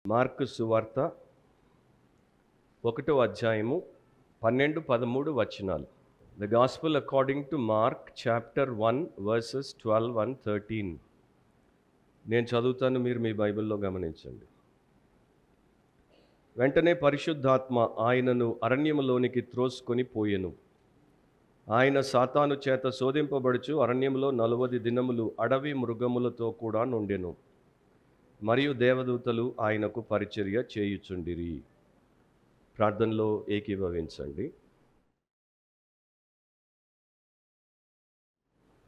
Mark సువార్త 1వ అధ్యాయము 12-13 వచనాలు. The gospel according to mark chapter 1 versus 12 and 13. నేను చదువుతాను, మీరు మీ బైబిల్లో గమనించండి. వెంటనే పరిశుద్ధాత్మ ఆయనను అరణ్యములోనికి త్రోసుకొని పోయెను. ఆయన సాతాను చేత శోధింపబడుచు అరణ్యములో 40 దినములు అడవి మృగములతో కూడా నుండెను. మరియు దేవదూతలు ఆయనకు పరిచర్య చేయుచుండిరి. ప్రార్థనలో ఏకీభవించండి.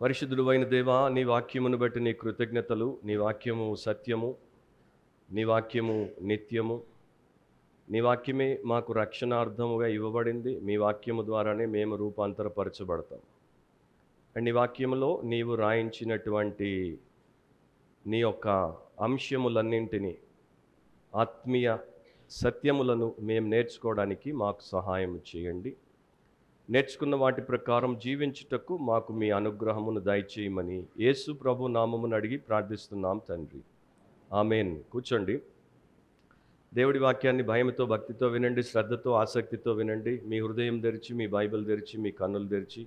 పరిశుద్ధుడు అయిన దేవా, నీ వాక్యమును బట్టి నీ కృతజ్ఞతలు. నీ వాక్యము సత్యము, నీ వాక్యము నిత్యము, నీ వాక్యమే మాకు రక్షణార్థముగా ఇవ్వబడింది. మీ వాక్యము ద్వారానే మేము రూపాంతరపరచబడతాం. అండ్ నీ వాక్యములో నీవు రాయించినటువంటి నీ యొక్క అంశములన్నింటినీ, ఆత్మీయ సత్యములను మేము నేర్చుకోవడానికి మాకు సహాయం చేయండి. నేర్చుకున్న వాటి ప్రకారం జీవించుటకు మాకు మీ అనుగ్రహమును దయచేయమని యేసు ప్రభు నామమును అడిగి ప్రార్థిస్తున్నాం తండ్రి, ఆమేన్. కూర్చోండి. దేవుడి వాక్యాన్ని భయంతో, భక్తితో వినండి, శ్రద్ధతో, ఆసక్తితో వినండి. మీ హృదయం తెరిచి, మీ బైబిల్ తెరిచి, మీ కన్నులు తెరిచి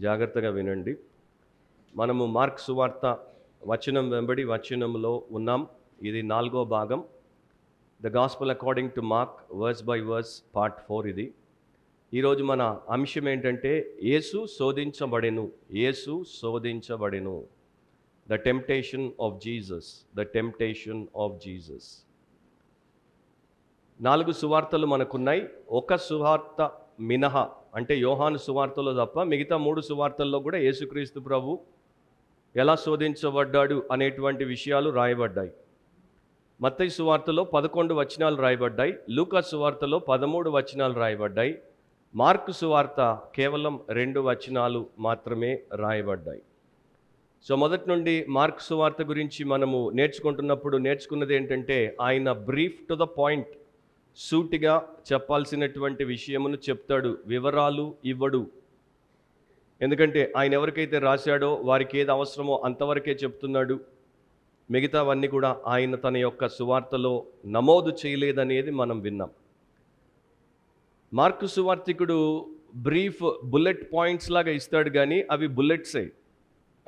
జాగ్రత్తగా వినండి. మనము మార్క్ సువార్త వచనం వెంబడి వచనంలో ఉన్నాం. ఇది 4వ భాగం. The gospel according to Mark verse by verse part 4 ఇది. ఈరోజు మన అంశం ఏంటంటే యేసు శోధించబడెను. యేసు శోధించబడెను. The temptation of Jesus. The temptation of Jesus. 4 సువార్తలు మనకున్నాయి. ఒక సువార్త మినహా, అంటే యోహాను సువార్తలో తప్ప మిగతా 3 సువార్తల్లో కూడా యేసుక్రీస్తు ప్రభు ఎలా శోధించబడ్డాడు అనేటువంటి విషయాలు రాయబడ్డాయి. మత్తయి సువార్తలో 11 వచనాలు రాయబడ్డాయి. లూకా సువార్తలో 13 వచనాలు రాయబడ్డాయి. మార్కు సువార్త కేవలం 2 వచనాలు మాత్రమే రాయబడ్డాయి. సో మొదటి నుండి మార్కు సువార్త గురించి మనము నేర్చుకున్నది ఏంటంటే ఆయన బ్రీఫ్ టు ద పాయింట్, సూటిగా చెప్పాల్సినటువంటి విషయమును చెప్తాడు, వివరాలు ఇవ్వడు. ఎందుకంటే ఆయన ఎవరికైతే రాశాడో వారికి ఏది అవసరమో అంతవరకే చెప్తున్నాడు. మిగతావన్నీ కూడా ఆయన తన యొక్క సువార్తలో నమోదు చేయలేదనేది మనం విన్నాం. మార్కు సువార్తికుడు బ్రీఫ్ బుల్లెట్ పాయింట్స్ లాగా ఇస్తాడు, కానీ అవి బుల్లెట్సే,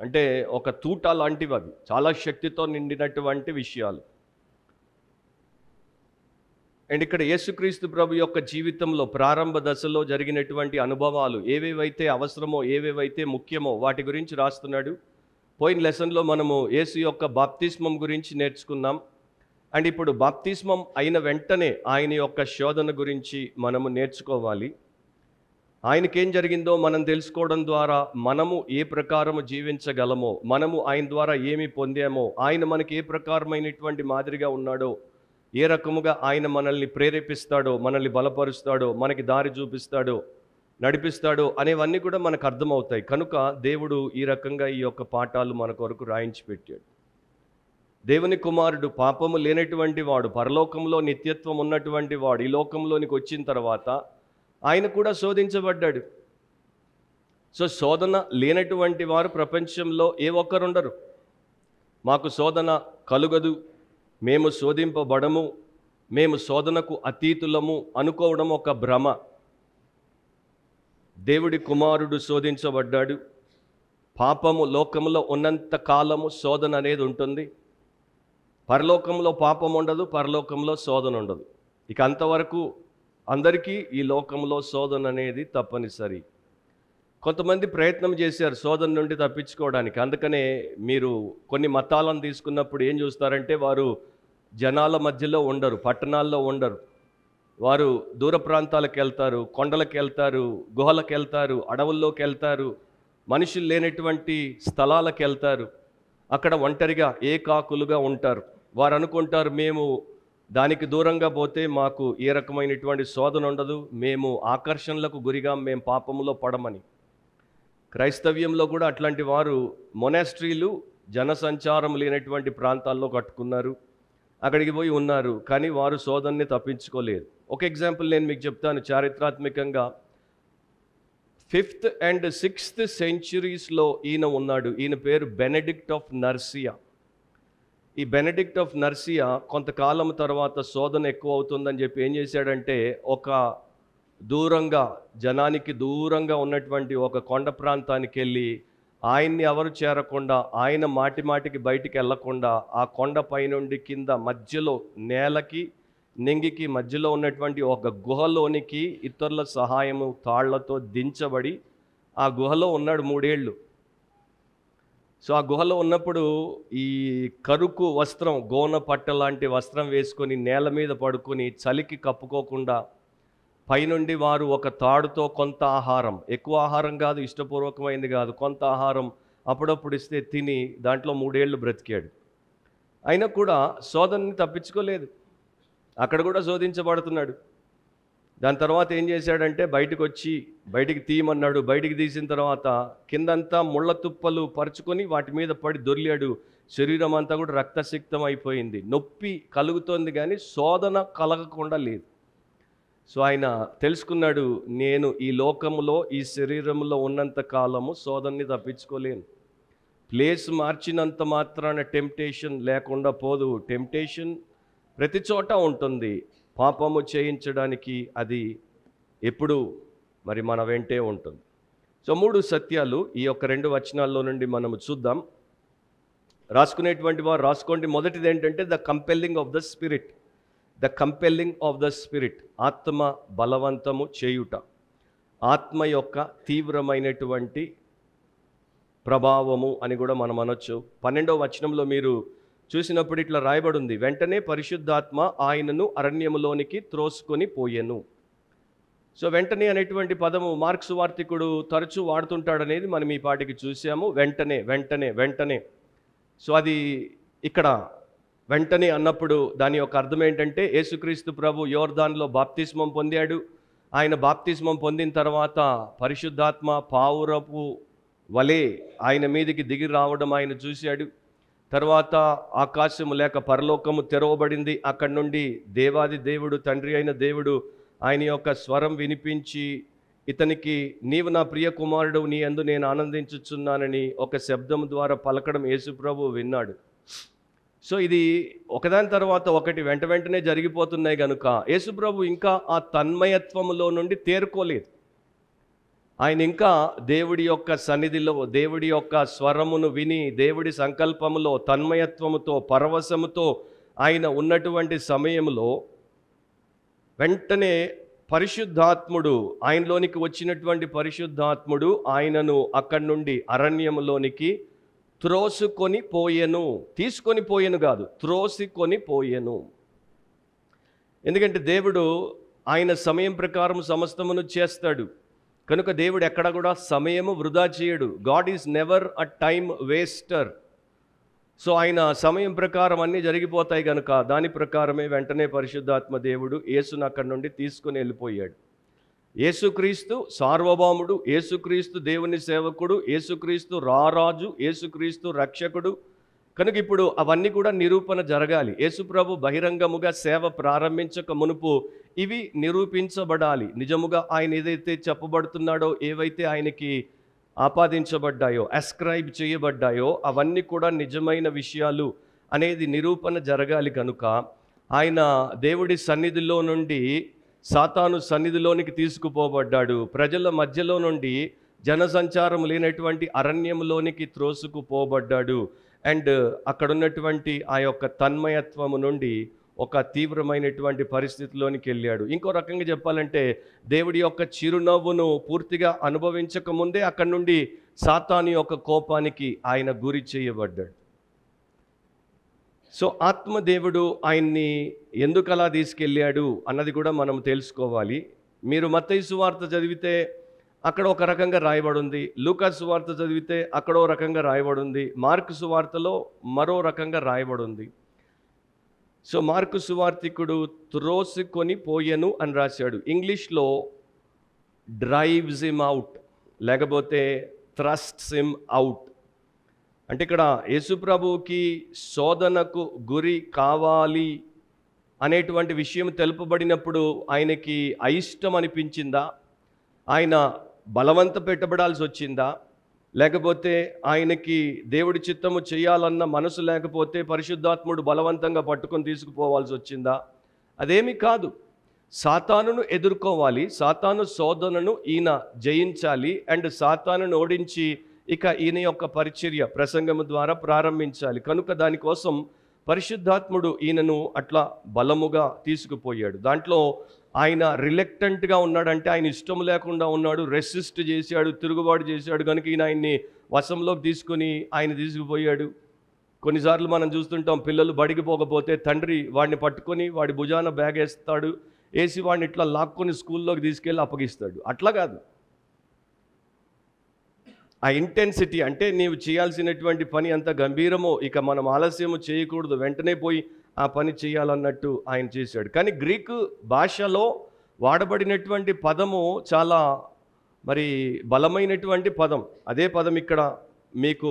అంటే ఒక తూటా లాంటివి. అవి చాలా శక్తితో నిండినటువంటి విషయాలు. అండ్ ఇక్కడ యేసుక్రీస్తు ప్రభు యొక్క జీవితంలో ప్రారంభ దశలో జరిగినటువంటి అనుభవాలు, ఏవేవైతే అవసరమో, ఏవేవైతే ముఖ్యమో వాటి గురించి రాస్తున్నాడు. పోయిన లెసన్లో మనము యేసు యొక్క బాప్తిస్మం గురించి నేర్చుకున్నాం. అండ్ ఇప్పుడు బాప్తిస్మం అయిన వెంటనే ఆయన యొక్క శోధన గురించి మనము నేర్చుకోవాలి. ఆయనకేం జరిగిందో మనం తెలుసుకోవడం ద్వారా మనము ఏ ప్రకారము జీవించగలమో, మనము ఆయన ద్వారా ఏమి పొందామో, ఆయన మనకి ఏ ప్రకారమైనటువంటి మాదిరిగా ఉన్నాడో, ఏ రకముగా ఆయన మనల్ని ప్రేరేపిస్తాడో, మనల్ని బలపరుస్తాడో, మనకి దారి చూపిస్తాడో, నడిపిస్తాడో అనేవన్నీ కూడా మనకు అర్థమవుతాయి. కనుక దేవుడు ఈ రకంగా ఈ యొక్క పాఠాలు మన కొరకు రాయించి పెట్టాడు. దేవుని కుమారుడు పాపము లేనటువంటి వాడు, పరలోకంలో నిత్యత్వం ఉన్నటువంటి వాడు, ఈ లోకంలోనికి వచ్చిన తర్వాత ఆయన కూడా శోధించబడ్డాడు. సో శోధన లేనటువంటి వారు ప్రపంచంలో ఏ ఒక్కరుండరు. మాకు శోధన కలుగదు, మేము శోధింపబడము, మేము శోధనకు అతీతులము అనుకోవడం ఒక భ్రమ. దేవుడి కుమారుడు శోధించబడ్డాడు. పాపము లోకంలో ఉన్నంత కాలము శోధన అనేది ఉంటుంది. పరలోకంలో పాపం ఉండదు, పరలోకంలో శోధన ఉండదు. ఇక అంతవరకు అందరికీ ఈ లోకంలో శోధన అనేది తప్పనిసరి. కొంతమంది ప్రయత్నం చేశారు శోధన నుండి తప్పించుకోవడానికి. అందుకనే మీరు కొన్ని మతాలను తీసుకున్నప్పుడు ఏం చూస్తారంటే వారు జనాల మధ్యలో ఉండరు, పట్టణాల్లో ఉండరు. వారు దూర ప్రాంతాలకు వెళ్తారు, కొండలకు వెళ్తారు, గుహలకు వెళ్తారు, అడవుల్లోకి వెళ్తారు, మనుషులు లేనటువంటి స్థలాలకు వెళ్తారు. అక్కడ ఒంటరిగా ఏకాకులుగా ఉంటారు. వారు అనుకుంటారు మేము దానికి దూరంగా పోతే మాకు ఏ రకమైనటువంటి శోధన ఉండదు, మేము ఆకర్షణలకు గురిగా మేము పాపంలో పడమని. క్రైస్తవ్యంలో కూడా అట్లాంటి వారు మొనాస్ట్రీలు జనసంచారం లేనటువంటి ప్రాంతాల్లో కట్టుకున్నారు, అక్కడికి పోయి ఉన్నారు, కానీ వారు శోధనని తప్పించుకోలేదు. ఒక ఎగ్జాంపుల్ నేను మీకు చెప్తాను. చారిత్రాత్మకంగా 5th and 6th centuries ఈయన ఉన్నాడు. ఈయన పేరు బెనెడిక్ట్ ఆఫ్ నర్సియా. ఈ బెనడిక్ట్ ఆఫ్ నర్సియా కొంతకాలం తర్వాత శోధన ఎక్కువ అవుతుందని చెప్పి ఏం చేశాడంటే, ఒక దూరంగా, జనానికి దూరంగా ఉన్నటువంటి ఒక కొండ ప్రాంతానికి వెళ్ళి, ఆయన్ని ఎవరు చేరకుండా, ఆయన మాటి మాటికి బయటికి వెళ్ళకుండా, ఆ కొండ పైనుండి కింద మధ్యలో నేలకి నింగికి మధ్యలో ఉన్నటువంటి ఒక గుహలోనికి ఇతరుల సహాయము తాళ్లతో దించబడి ఆ గుహలో ఉన్నాడు 3 ఏళ్ళు. సో ఆ గుహలో ఉన్నప్పుడు ఈ కరుకు వస్త్రం, గోన పట్ట లాంటి వస్త్రం వేసుకొని నేల మీద పడుకొని చలికి కప్పుకోకుండా, పైనుండి వారు ఒక తాడుతో కొంత ఆహారం, ఎక్కువ ఆహారం కాదు, ఇష్టపూర్వకమైంది కాదు, కొంత ఆహారం అప్పుడప్పుడు ఇస్తే తిని దాంట్లో 3 ఏళ్ళు బ్రతికాడు. అయినా కూడా శోధనని తప్పించుకోలేదు, అక్కడ కూడా శోధించబడుతున్నాడు. దాని తర్వాత ఏం చేశాడంటే, బయటికి తీయమన్నాడు. బయటికి తీసిన తర్వాత కిందంతా ముళ్ళ తుప్పలు పరుచుకొని వాటి మీద పడి దొర్లాడు. శరీరం అంతా కూడా రక్తసిక్తం అయిపోయింది. నొప్పి కలుగుతోంది కానీ శోధన కలగకుండా లేదు. సో ఆయన తెలుసుకున్నాడు, నేను ఈ లోకములో, ఈ శరీరంలో ఉన్నంత కాలము శోధనని తప్పించుకోలేను. ప్లేస్ మార్చినంత మాత్రాన టెంప్టేషన్ లేకుండా పోదు. టెంప్టేషన్ ప్రతి చోట ఉంటుంది. పాపము చేయించడానికి అది ఎప్పుడు మరి మన వెంటే ఉంటుంది. సో 3 సత్యాలు ఈ యొక్క 2 వచనాల్లో నుండి మనము చూద్దాం. రాసుకునేటువంటి వారు రాసుకోండి. మొదటిది ఏంటంటే the compelling of the spirit. The compelling of the spirit, ఆత్మ బలవంతము చేయుట, ఆత్మ యొక్క తీవ్రమైనటువంటి ప్రభావము అని కూడా మనం అనొచ్చు. 12వ వచనంలో మీరు చూసినప్పుడు ఇట్లా రాయబడి ఉంది, వెంటనే పరిశుద్ధాత్మ ఆయనను అరణ్యములోనికి త్రోసుకొని పోయెను. సో వెంటనే అనేటువంటి పదము మార్కు సువార్తికుడు తరచూ వాడుతుంటాడనేది మనం ఈ పాటికి చూసాము. వెంటనే వెంటనే వెంటనే. సో అది ఇక్కడ వెంటనే అన్నప్పుడు దాని యొక్క అర్థం ఏంటంటే, యేసుక్రీస్తు ప్రభు యోర్దాన్లో బాప్తిస్మం పొందాడు. ఆయన బాప్తిస్మం పొందిన తర్వాత పరిశుద్ధాత్మ పావురపు వలె ఆయన మీదికి దిగి రావడం ఆయన చూశాడు. తర్వాత ఆకాశము లేక పరలోకము తెరవబడింది. అక్కడి నుండి దేవాది దేవుడు, తండ్రి అయిన దేవుడు ఆయన యొక్క స్వరం వినిపించి ఇతనికి, నీవు నా ప్రియ కుమారుడు, నీ యందు నేను ఆనందించుచున్నానని ఒక శబ్దం ద్వారా పలకడం యేసుప్రభు విన్నాడు. సో ఇది ఒకదాని తర్వాత ఒకటి వెంట వెంటనే జరిగిపోతున్నాయి కనుక యేసుప్రభు ఇంకా ఆ తన్మయత్వములో నుండి తేరుకోలేదు. ఆయన ఇంకా దేవుడి యొక్క సన్నిధిలో, దేవుడి యొక్క స్వరమును విని, దేవుడి సంకల్పములో తన్మయత్వముతో, పరవశముతో ఆయన ఉన్నటువంటి సమయంలో వెంటనే పరిశుద్ధాత్ముడు, ఆయనలోనికి వచ్చినటువంటి పరిశుద్ధాత్ముడు ఆయనను అక్కడి నుండి అరణ్యములోనికి త్రోసుకొని పోయెను. తీసుకొని పోయెను కాదు, త్రోసికొని పోయెను. ఎందుకంటే దేవుడు ఆయన సమయం ప్రకారం సమస్తమును చేస్తాడు కనుక దేవుడు ఎక్కడ కూడా సమయము వృధా చేయడు. God is never a time వేస్టర్. So ఆయన సమయం ప్రకారం అన్నీ జరిగిపోతాయి కనుక దాని ప్రకారమే వెంటనే పరిశుద్ధాత్మ దేవుడు యేసును అక్కడి నుండి తీసుకుని వెళ్ళిపోయాడు. యేసుక్రీస్తు సార్వభౌముడు, యేసుక్రీస్తు దేవుని సేవకుడు, యేసుక్రీస్తు రారాజు, యేసుక్రీస్తు రక్షకుడు కనుక ఇప్పుడు అవన్నీ కూడా నిరూపణ జరగాలి. యేసుప్రభు బహిరంగముగా సేవ ప్రారంభించక మునుపు ఇవి నిరూపించబడాలి. నిజముగా ఆయన ఏదైతే చెప్పబడుతున్నాడో, ఏవైతే ఆయనకి ఆపాదించబడ్డాయో, అస్క్రైబ్ చేయబడ్డాయో అవన్నీ కూడా నిజమైన విషయాలు అనేది నిరూపణ జరగాలి కనుక ఆయన దేవుడి సన్నిధిలో నుండి సాతాను సన్నిధిలోనికి తీసుకుపోబడ్డాడు. ప్రజల మధ్యలో నుండి జనసంచారం లేనటువంటి అరణ్యంలోనికి త్రోసుకుపోబడ్డాడు. అండ్ అక్కడ ఉన్నటువంటి ఆ యొక్క తన్మయత్వము నుండి ఒక తీవ్రమైనటువంటి పరిస్థితిలోనికి వెళ్ళాడు. ఇంకో రకంగా చెప్పాలంటే దేవుడి యొక్క చిరునవ్వును పూర్తిగా అనుభవించక ముందే అక్కడి నుండి సాతాను యొక్క కోపానికి ఆయన గురి చేయబడ్డాడు. సో ఆత్మదేవుడు ఆయన్ని ఎందుకు అలా తీసుకెళ్ళాడు అన్నది కూడా మనం తెలుసుకోవాలి. మీరు మత్తయి సువార్త చదివితే అక్కడ ఒక రకంగా రాయబడి ఉంది, లూకా సువార్త చదివితే అక్కడో రకంగా రాయబడి ఉంది, మార్కు సువార్తలో మరో రకంగా రాయబడి ఉంది. సో మార్కు సువార్తికుడు త్రోసుకొని పోయెను అని రాశాడు. ఇంగ్లీష్లో డ్రైవ్స్ హిమ్ అవుట్, లేకపోతే థ్రస్ట్స్ హిమ్ అవుట్. అంటే ఇక్కడ యేసుప్రభువుకి శోధనకు గురి కావాలి అనేటువంటి విషయం తెలుపబడినప్పుడు ఆయనకి అయిష్టం అనిపించిందా, ఆయన బలవంత పెట్టబడాల్సి వచ్చిందా, లేకపోతే ఆయనకి దేవుడి చిత్తము చేయాలన్న మనసు లేకపోతే పరిశుద్ధాత్ముడు బలవంతంగా పట్టుకొని తీసుకుపోవాల్సి వచ్చిందా? అదేమీ కాదు. సాతానును ఎదుర్కోవాలి, సాతాను శోధనను ఈయన జయించాలి, అండ్ సాతానును ఓడించి ఇక ఈయన యొక్క పరిచర్య ప్రసంగము ద్వారా ప్రారంభించాలి. కనుక దానికోసం పరిశుద్ధాత్ముడు ఈయనను అట్లా బలముగా తీసుకుపోయాడు. దాంట్లో ఆయన రిలక్టెంట్గా ఉన్నాడంటే ఆయన ఇష్టం లేకుండా ఉన్నాడు, రెసిస్ట్ చేశాడు, తిరుగుబాటు చేశాడు. కనుక ఈయన ఆయన్ని వశంలోకి తీసుకొని ఆయన తీసుకుపోయాడు. కొన్నిసార్లు మనం చూస్తుంటాం, పిల్లలు బడికి పోకపోతే తండ్రి వాడిని పట్టుకొని వాడి భుజాన బ్యాగ్ వేస్తాడు, వేసి వాడిని ఇట్లా లాక్కొని స్కూల్లోకి తీసుకెళ్ళి అప్పగిస్తాడు. అట్లా కాదు. ఆ ఇంటెన్సిటీ అంటే నీవు చేయాల్సినటువంటి పని ఎంత గంభీరమో ఇక మనం ఆలస్యము చేయకూడదు, వెంటనే పోయి ఆ పని చేయాలన్నట్టు ఆయన చేశాడు. కానీ గ్రీకు భాషలో వాడబడినటువంటి పదము చాలా మరి బలమైనటువంటి పదం. అదే పదం ఇక్కడ మీకు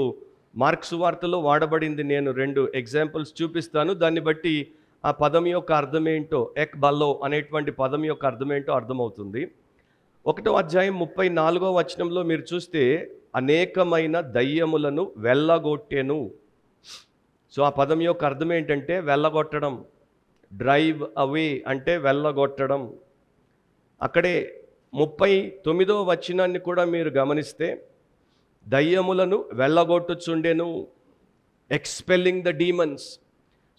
మార్కు సువార్తలో వాడబడింది. నేను 2 ఎగ్జాంపుల్స్ చూపిస్తాను. దాన్ని బట్టి ఆ పదం యొక్క అర్థమేంటో, ఎక్ బల్లో అనేటువంటి పదం యొక్క అర్థమేంటో అర్థమవుతుంది. 1వ అధ్యాయం 34వ వచనంలో మీరు చూస్తే అనేకమైన దయ్యములను వెళ్ళగొట్టెను. సో ఆ పదం యొక్క అర్థం ఏంటంటే వెళ్ళగొట్టడం, డ్రైవ్ అవే అంటే వెళ్ళగొట్టడం. అక్కడే 39వ వచనాన్ని కూడా మీరు గమనిస్తే దయ్యములను వెళ్ళగొట్టుచుండెను, ఎక్స్పెల్లింగ్ ద డీమన్స్.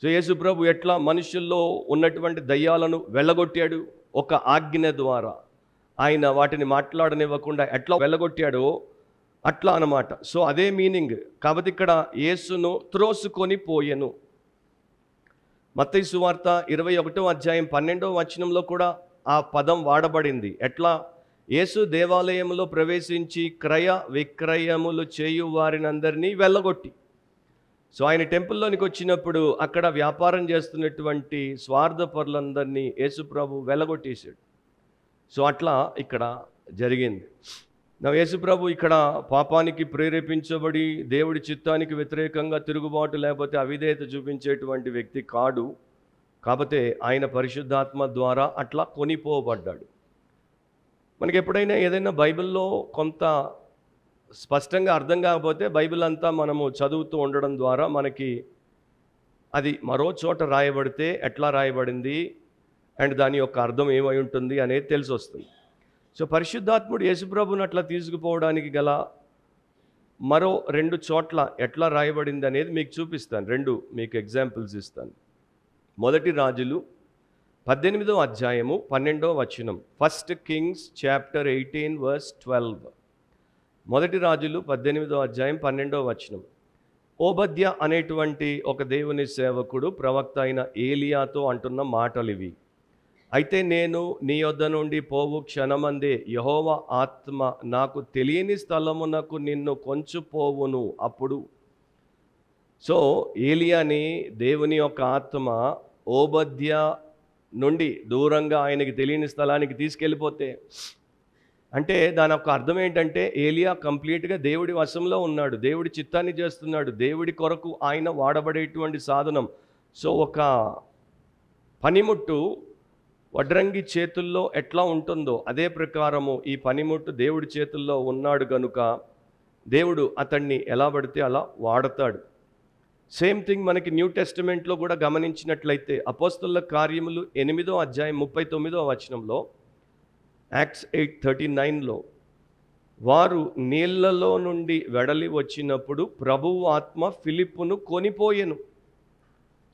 సో యేసు ప్రభు ఎట్లా మనుషుల్లో ఉన్నటువంటి దయ్యాలను వెళ్ళగొట్టాడు? ఒక ఆజ్ఞ ద్వారా. ఆయన వాటిని మాట్లాడనివ్వకుండా ఎట్లా వెళ్ళగొట్టాడో అట్లా అన్నమాట. సో అదే మీనింగ్. కాబట్టి ఇక్కడ యేసును త్రోసుకొని పోయెను. మత్తయి సువార్త 21వ అధ్యాయం 12వ వచనంలో కూడా ఆ పదం వాడబడింది. ఎట్లా? యేసు దేవాలయంలో ప్రవేశించి క్రయ విక్రయములు చేయు వారినందరినీ వెళ్ళగొట్టి. సో ఆయన టెంపుల్లోనికి వచ్చినప్పుడు అక్కడ వ్యాపారం చేస్తున్నటువంటి స్వార్థపరులందరినీ యేసు ప్రభు వెళ్ళగొట్టేశాడు. సో అట్లా ఇక్కడ జరిగింది. యేసు ప్రభు ఇక్కడ పాపానికి ప్రేరేపించబడి దేవుడి చిత్తానికి వ్యతిరేకంగా తిరుగుబాటు లేకపోతే అవిధేయత చూపించేటువంటి వ్యక్తి కాడు. కాకపోతే ఆయన పరిశుద్ధాత్మ ద్వారా అట్లా కొనిపోబడ్డాడు. మనకి ఎప్పుడైనా ఏదైనా బైబిల్లో కొంత స్పష్టంగా అర్థం కాకపోతే బైబిల్ అంతా మనము చదువుతూ ఉండడం ద్వారా మనకి అది మరో చోట రాయబడితే ఎట్లా రాయబడింది అండ్ దాని యొక్క అర్థం ఏమై ఉంటుంది అనేది తెలిసి వస్తుంది. సో పరిశుద్ధాత్ముడు యేసుప్రభుని అట్లా తీసుకుపోవడానికి గల మరో 2 చోట్ల ఎట్లా రాయబడింది అనేది మీకు చూపిస్తాను. 2 మీకు ఎగ్జాంపుల్స్ ఇస్తాను. 1 రాజులు 18వ అధ్యాయము 12వ వచనం. 1 Kings chapter 18 verse 12. 1 రాజులు 18వ అధ్యాయం 12వ వచనం. ఓబద్య అనేటువంటి ఒక దేవుని సేవకుడు ప్రవక్త అయిన ఏలియాతో అంటున్న మాటలు ఇవి. అయితే నేను నీ యొద్ద నుండి పోవు క్షణమందే యెహోవా ఆత్మ నాకు తెలియని స్థలమునకు నిన్ను కొంచుపోవును. అప్పుడు సో ఏలియాని దేవుని యొక్క ఆత్మ ఓబద్య నుండి దూరంగా ఆయనకి తెలియని స్థలానికి తీసుకెళ్ళిపోతే అంటే దాని యొక్క అర్థం ఏంటంటే ఏలియా కంప్లీట్గా దేవుడి వశంలో ఉన్నాడు, దేవుడి చిత్తాన్ని చేస్తున్నాడు, దేవుడి కొరకు ఆయన వాడబడేటువంటి సాధనం. సో ఒక పనిముట్టు వడ్రంగి చేతుల్లో ఎట్లా ఉంటుందో అదే ప్రకారము ఈ పనిముట్టు దేవుడి చేతుల్లో ఉన్నాడు కనుక దేవుడు అతన్ని ఎలా పడితే అలా వాడతాడు. సేమ్ థింగ్ మనకి న్యూ టెస్టిమెంట్లో కూడా గమనించినట్లయితే అపోస్తలుల కార్యములు 8వ అధ్యాయం 39వ వచనంలో, యాక్ట్స్ 8:39లో వారు నీళ్లలో నుండి వెడలి వచ్చినప్పుడు ప్రభువు ఆత్మ ఫిలిప్పును కొనిపోయెను.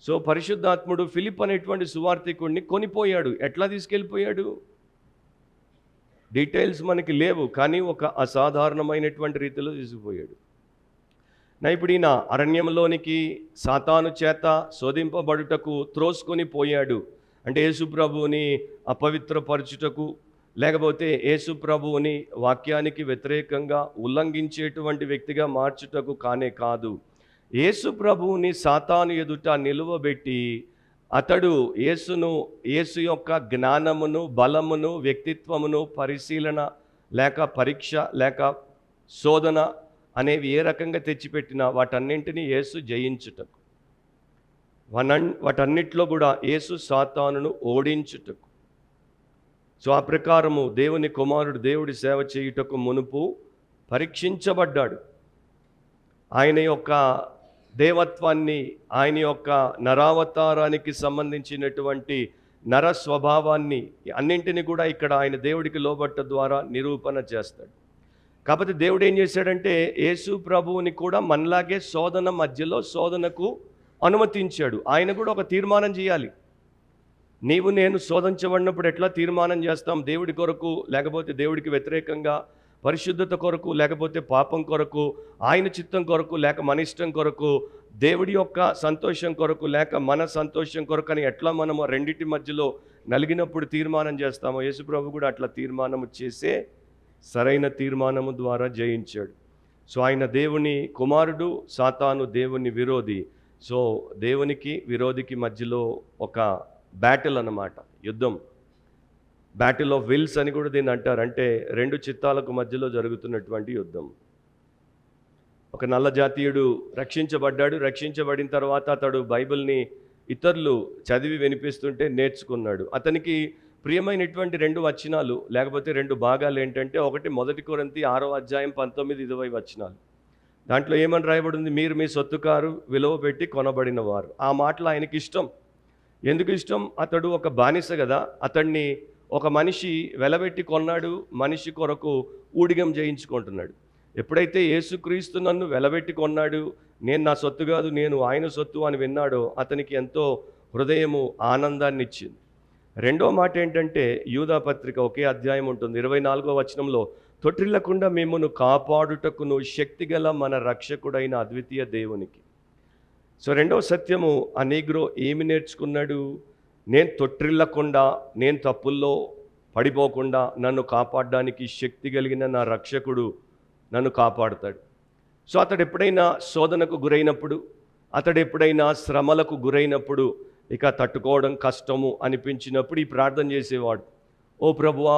సో పరిశుద్ధాత్ముడు ఫిలిప్ అనేటువంటి సువార్థికుడిని కొనిపోయాడు. ఎట్లా తీసుకెళ్ళిపోయాడు? డీటెయిల్స్ మనకి లేవు, కానీ ఒక అసాధారణమైనటువంటి రీతిలో తీసుకుపోయాడు. ఇప్పుడు ఈయన అరణ్యంలోనికి సాతాను చేత శోధింపబడుటకు త్రోసుకొని పోయాడు. అంటే యేసుప్రభువుని అపవిత్రపరచుటకు, లేకపోతే యేసుప్రభువుని వాక్యానికి వ్యతిరేకంగా ఉల్లంఘించేటువంటి వ్యక్తిగా మార్చుటకు కానే కాదు. యేసుప్రభువుని సాతాను ఎదుట నిలువబెట్టి అతడు యేసు యొక్క జ్ఞానమును, బలమును, వ్యక్తిత్వమును పరిశీలన లేక పరీక్ష లేక శోధన అనేవి ఏ రకంగా తెచ్చిపెట్టినా వాటన్నింటినీ యేసు జయించుటకు, వాటన్నిటిలో కూడా యేసు సాతానును ఓడించుటకు. సో ఆ ప్రకారము దేవుని కుమారుడు దేవుడి సేవ చేయుటకు మునుపు పరీక్షించబడ్డాడు. ఆయన యొక్క దేవత్వాన్ని, ఆయన యొక్క నరావతారానికి సంబంధించినటువంటి నర స్వభావాన్ని అన్నింటినీ కూడా ఇక్కడ ఆయన దేవుడికి లోబట్ట ద్వారా నిరూపణ చేస్తాడు. కాకపోతే దేవుడు ఏం చేశాడంటే యేసు ప్రభువుని కూడా మనలాగే శోధన మధ్యలో శోధనకు అనుమతించాడు. ఆయన కూడా ఒక తీర్మానం చేయాలి. నీవు నేను శోధించబడినప్పుడు ఎట్లా తీర్మానం చేస్తాం? దేవుడి కొరకు, లేకపోతే దేవుడికి వ్యతిరేకంగా, పరిశుద్ధత కొరకు, లేకపోతే పాపం కొరకు, ఆయన చిత్తం కొరకు, లేక మన ఇష్టం కొరకు, దేవుడి యొక్క సంతోషం కొరకు, లేక మన సంతోషం కొరకు అని ఎట్లా మనము రెండింటి మధ్యలో నలిగినప్పుడు తీర్మానం చేస్తామో, యేసుప్రభు కూడా అట్లా తీర్మానము చేసే సరైన తీర్మానము ద్వారా జయించాడు. సో ఆయన దేవుని కుమారుడు, సాతాను దేవుని విరోధి. సో దేవునికి విరోధికి మధ్యలో ఒక బ్యాటిల్ అన్నమాట, యుద్ధం. బ్యాటిల్ ఆఫ్ విల్స్ అని కూడా దీన్ని అంటారు. అంటే రెండు చిత్తాలకు మధ్యలో జరుగుతున్నటువంటి యుద్ధం. ఒక నల్ల జాతీయుడు రక్షించబడ్డాడు. రక్షించబడిన తర్వాత అతడు బైబిల్ని ఇతరులు చదివి వినిపిస్తుంటే నేర్చుకున్నాడు. అతనికి ప్రియమైనటువంటి 2 వచనాలు, లేకపోతే 2 భాగాలు ఏంటంటే, ఒకటి 1 కొరింథీ 6వ అధ్యాయం 19-20 వచనాలు. దాంట్లో ఏమని రాయబడింది? మీరు మీ సొత్తు కారు విలువ పెట్టి కొనబడిన వారు. ఆ మాటలు ఆయనకి ఇష్టం. ఎందుకు ఇష్టం? అతడు ఒక బానిస కదా. అతన్ని ఒక మనిషి వెలబెట్టి కొన్నాడు. మనిషి కొరకు ఊడిగం చేయించుకుంటున్నాడు. ఎప్పుడైతే యేసుక్రీస్తు నన్ను వెలబెట్టి కొన్నాడు, నేను నా సొత్తు కాదు, నేను ఆయన సొత్తు అని విన్నాడో అతనికి ఎంతో హృదయము ఆనందాన్ని ఇచ్చింది. రెండో మాట ఏంటంటే, యూదా పత్రిక ఒకే అధ్యాయం ఉంటుంది, 24వ వచనంలో, తొట్టిల్లకుండా మిమ్మును కాపాడుటకును శక్తిగల మన రక్షకుడైన అద్వితీయ దేవునికి. సో రెండవ సత్యము, ఆ నీగ్రో ఏమి నేర్చుకున్నాడు? నేను తొట్టిల్లకుండా, నేను తప్పుల్లో పడిపోకుండా నన్ను కాపాడడానికి శక్తి కలిగిన నా రక్షకుడు నన్ను కాపాడుతాడు. సో అతడు ఎప్పుడైనా శోధనకు గురైనప్పుడు, అతడు ఎప్పుడైనా శ్రమలకు గురైనప్పుడు, ఇక తట్టుకోవడం కష్టము అనిపించినప్పుడు ఈ ప్రార్థన చేసేవాడు. ఓ ప్రభువా,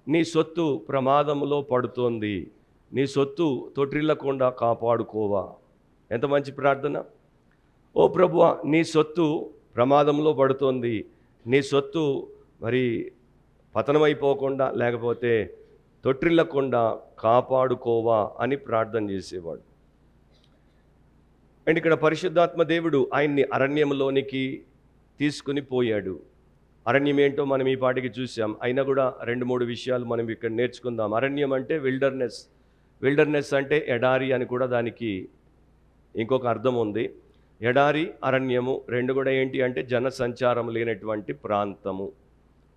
నీ సొత్తు ప్రమాదంలో పడుతోంది, నీ సొత్తు తొట్టిల్లకుండా కాపాడుకోవా. ఎంత మంచి ప్రార్థన! ఓ ప్రభువా, నీ సొత్తు ప్రమాదంలో పడుతోంది, నీ సొత్తు మరి పతనమైపోకుండా, లేకపోతే తొట్టిల్లకుండా కాపాడుకోవా అని ప్రార్థన చేసేవాడు. అండ్ ఇక్కడ పరిశుద్ధాత్మ దేవుడు ఆయన్ని అరణ్యంలోనికి తీసుకుని పోయాడు. అరణ్యం ఏంటో మనం ఈ పాటికి చూసాం. అయినా కూడా 2-3 విషయాలు మనం ఇక్కడ నేర్చుకుందాం. అరణ్యం అంటే విల్డర్నెస్. విల్డర్నెస్ అంటే ఎడారి అని కూడా దానికి ఇంకొక అర్థం ఉంది. ఎడారి, అరణ్యము రెండు కూడా ఏంటి అంటే జనసంచారం లేనటువంటి ప్రాంతము.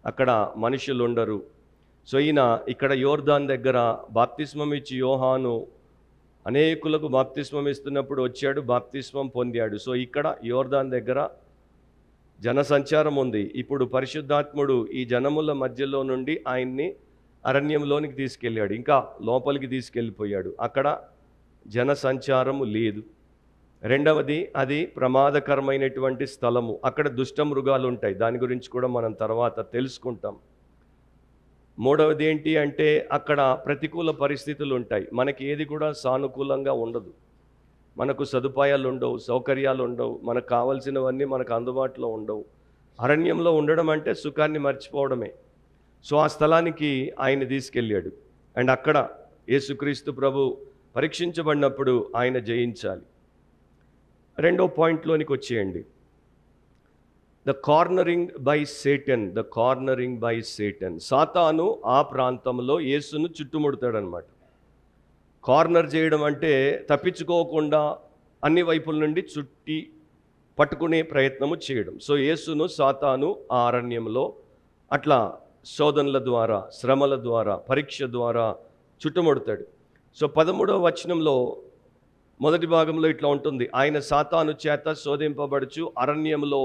అక్కడ మనుషులు ఉండరు. సో ఈయన ఇక్కడ యోర్దాన్ దగ్గర బాప్తిస్మం ఇచ్చి యోహాను అనేకులకు బాప్తిస్మం ఇస్తున్నప్పుడు వచ్చాడు, బాప్తిస్మం పొందాడు. సో ఇక్కడ యోర్దాన్ దగ్గర జనసంచారం ఉంది. ఇప్పుడు పరిశుద్ధాత్ముడు ఈ జనముల మధ్యలో నుండి ఆయన్ని అరణ్యంలోనికి తీసుకెళ్ళాడు, ఇంకా లోపలికి తీసుకెళ్ళిపోయాడు. అక్కడ జనసంచారము లేదు. రెండవది, అది ప్రమాదకరమైనటువంటి స్థలము. అక్కడ దుష్ట మృగాలు ఉంటాయి. దాని గురించి కూడా మనం తర్వాత తెలుసుకుంటాం. మూడవది ఏంటి అంటే, అక్కడ ప్రతికూల పరిస్థితులు ఉంటాయి. మనకి ఏది కూడా సానుకూలంగా ఉండదు. మనకు సదుపాయాలు ఉండవు, సౌకర్యాలు ఉండవు, మనకు కావాల్సినవన్నీ మనకు అందుబాటులో ఉండవు. అరణ్యంలో ఉండడం అంటే సుఖాన్ని మర్చిపోవడమే. సో ఆ స్థలానికి ఆయన తీసుకెళ్ళాడు. అండ్ అక్కడ యేసుక్రీస్తు ప్రభు పరీక్షించబడినప్పుడు ఆయన జయించాలి. రెండో పాయింట్లోనికి వచ్చేయండి. The cornering by Satan. The cornering by Satan. సాతాను ఆ ప్రాంతంలో యేసును చుట్టుముడతాడనమాట. కార్నర్ చేయడం అంటే తప్పించుకోకుండా అన్ని వైపుల నుండి చుట్టి పట్టుకునే ప్రయత్నము చేయడం. సో యేసును సాతాను ఆ అరణ్యంలో అట్లా శోధనల ద్వారా, శ్రమల ద్వారా, పరీక్ష ద్వారా చుట్టుముడతాడు. సో 13వ వచనంలో మొదటి భాగంలో ఇట్లా ఉంటుంది, ఆయన సాతాను చేత శోధింపబడుచు అరణ్యంలో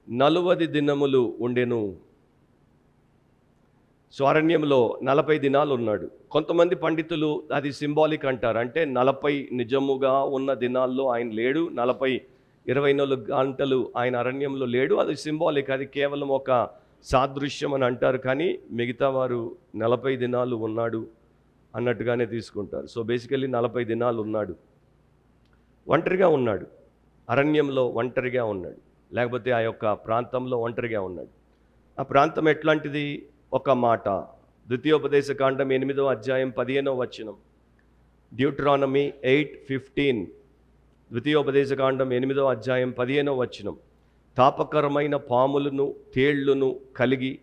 40 దినములు ఉండెను. సో అరణ్యంలో 40 దినాలు ఉన్నాడు. కొంతమంది పండితులు అది సింబాలిక్ అంటారు. అంటే 40 నిజముగా ఉన్న దినాల్లో ఆయన లేడు, 24 గంటలు ఆయన అరణ్యంలో లేడు. అది సింబాలిక్, అది కేవలం ఒక సాదృశ్యం అని అంటారు. కానీ మిగతా వారు 40 దినాలు ఉన్నాడు అన్నట్టుగానే తీసుకుంటారు. సో బేసికల్లీ 40 దినాలు ఉన్నాడు, ఒంటరిగా ఉన్నాడు, అరణ్యంలో ఒంటరిగా ఉన్నాడు, లేకపోతే ఆ యొక్క ప్రాంతంలో ఒంటరిగా ఉన్నాడు. ఆ ప్రాంతం ఎట్లాంటిది? ఒక మాట, ద్వితీయోపదేశకాండం 8వ అధ్యాయం 15వ వచనం, డ్యూటరానమీ 8:15. ద్వితీయోపదేశకాండం 8వ అధ్యాయం 15వ వచనం. తాపకరమైన పాములను తేళ్లును కలిగి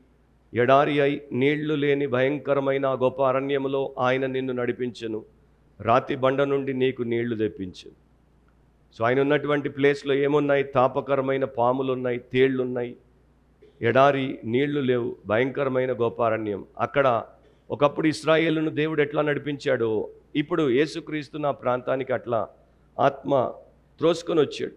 ఎడారి అయి నీళ్లు లేని భయంకరమైన ఆ గొప్ప అరణ్యములో ఆయన నిన్ను నడిపించెను. రాతి బండ నుండి నీకు నీళ్లు తెప్పించెను. సో ఆయన ఉన్నటువంటి ప్లేస్లో ఏమున్నాయి? తాపకరమైన పాములు ఉన్నాయి, తేళ్లు ఉన్నాయి, ఎడారి, నీళ్లు లేవు, భయంకరమైన గొప్ప అరణ్యం. అక్కడ ఒకప్పుడు ఇశ్రాయేలును దేవుడు ఎట్లా నడిపించాడో ఇప్పుడు యేసుక్రీస్తు నా ప్రాంతానికి అట్లా ఆత్మ త్రోసుకొని వచ్చాడు.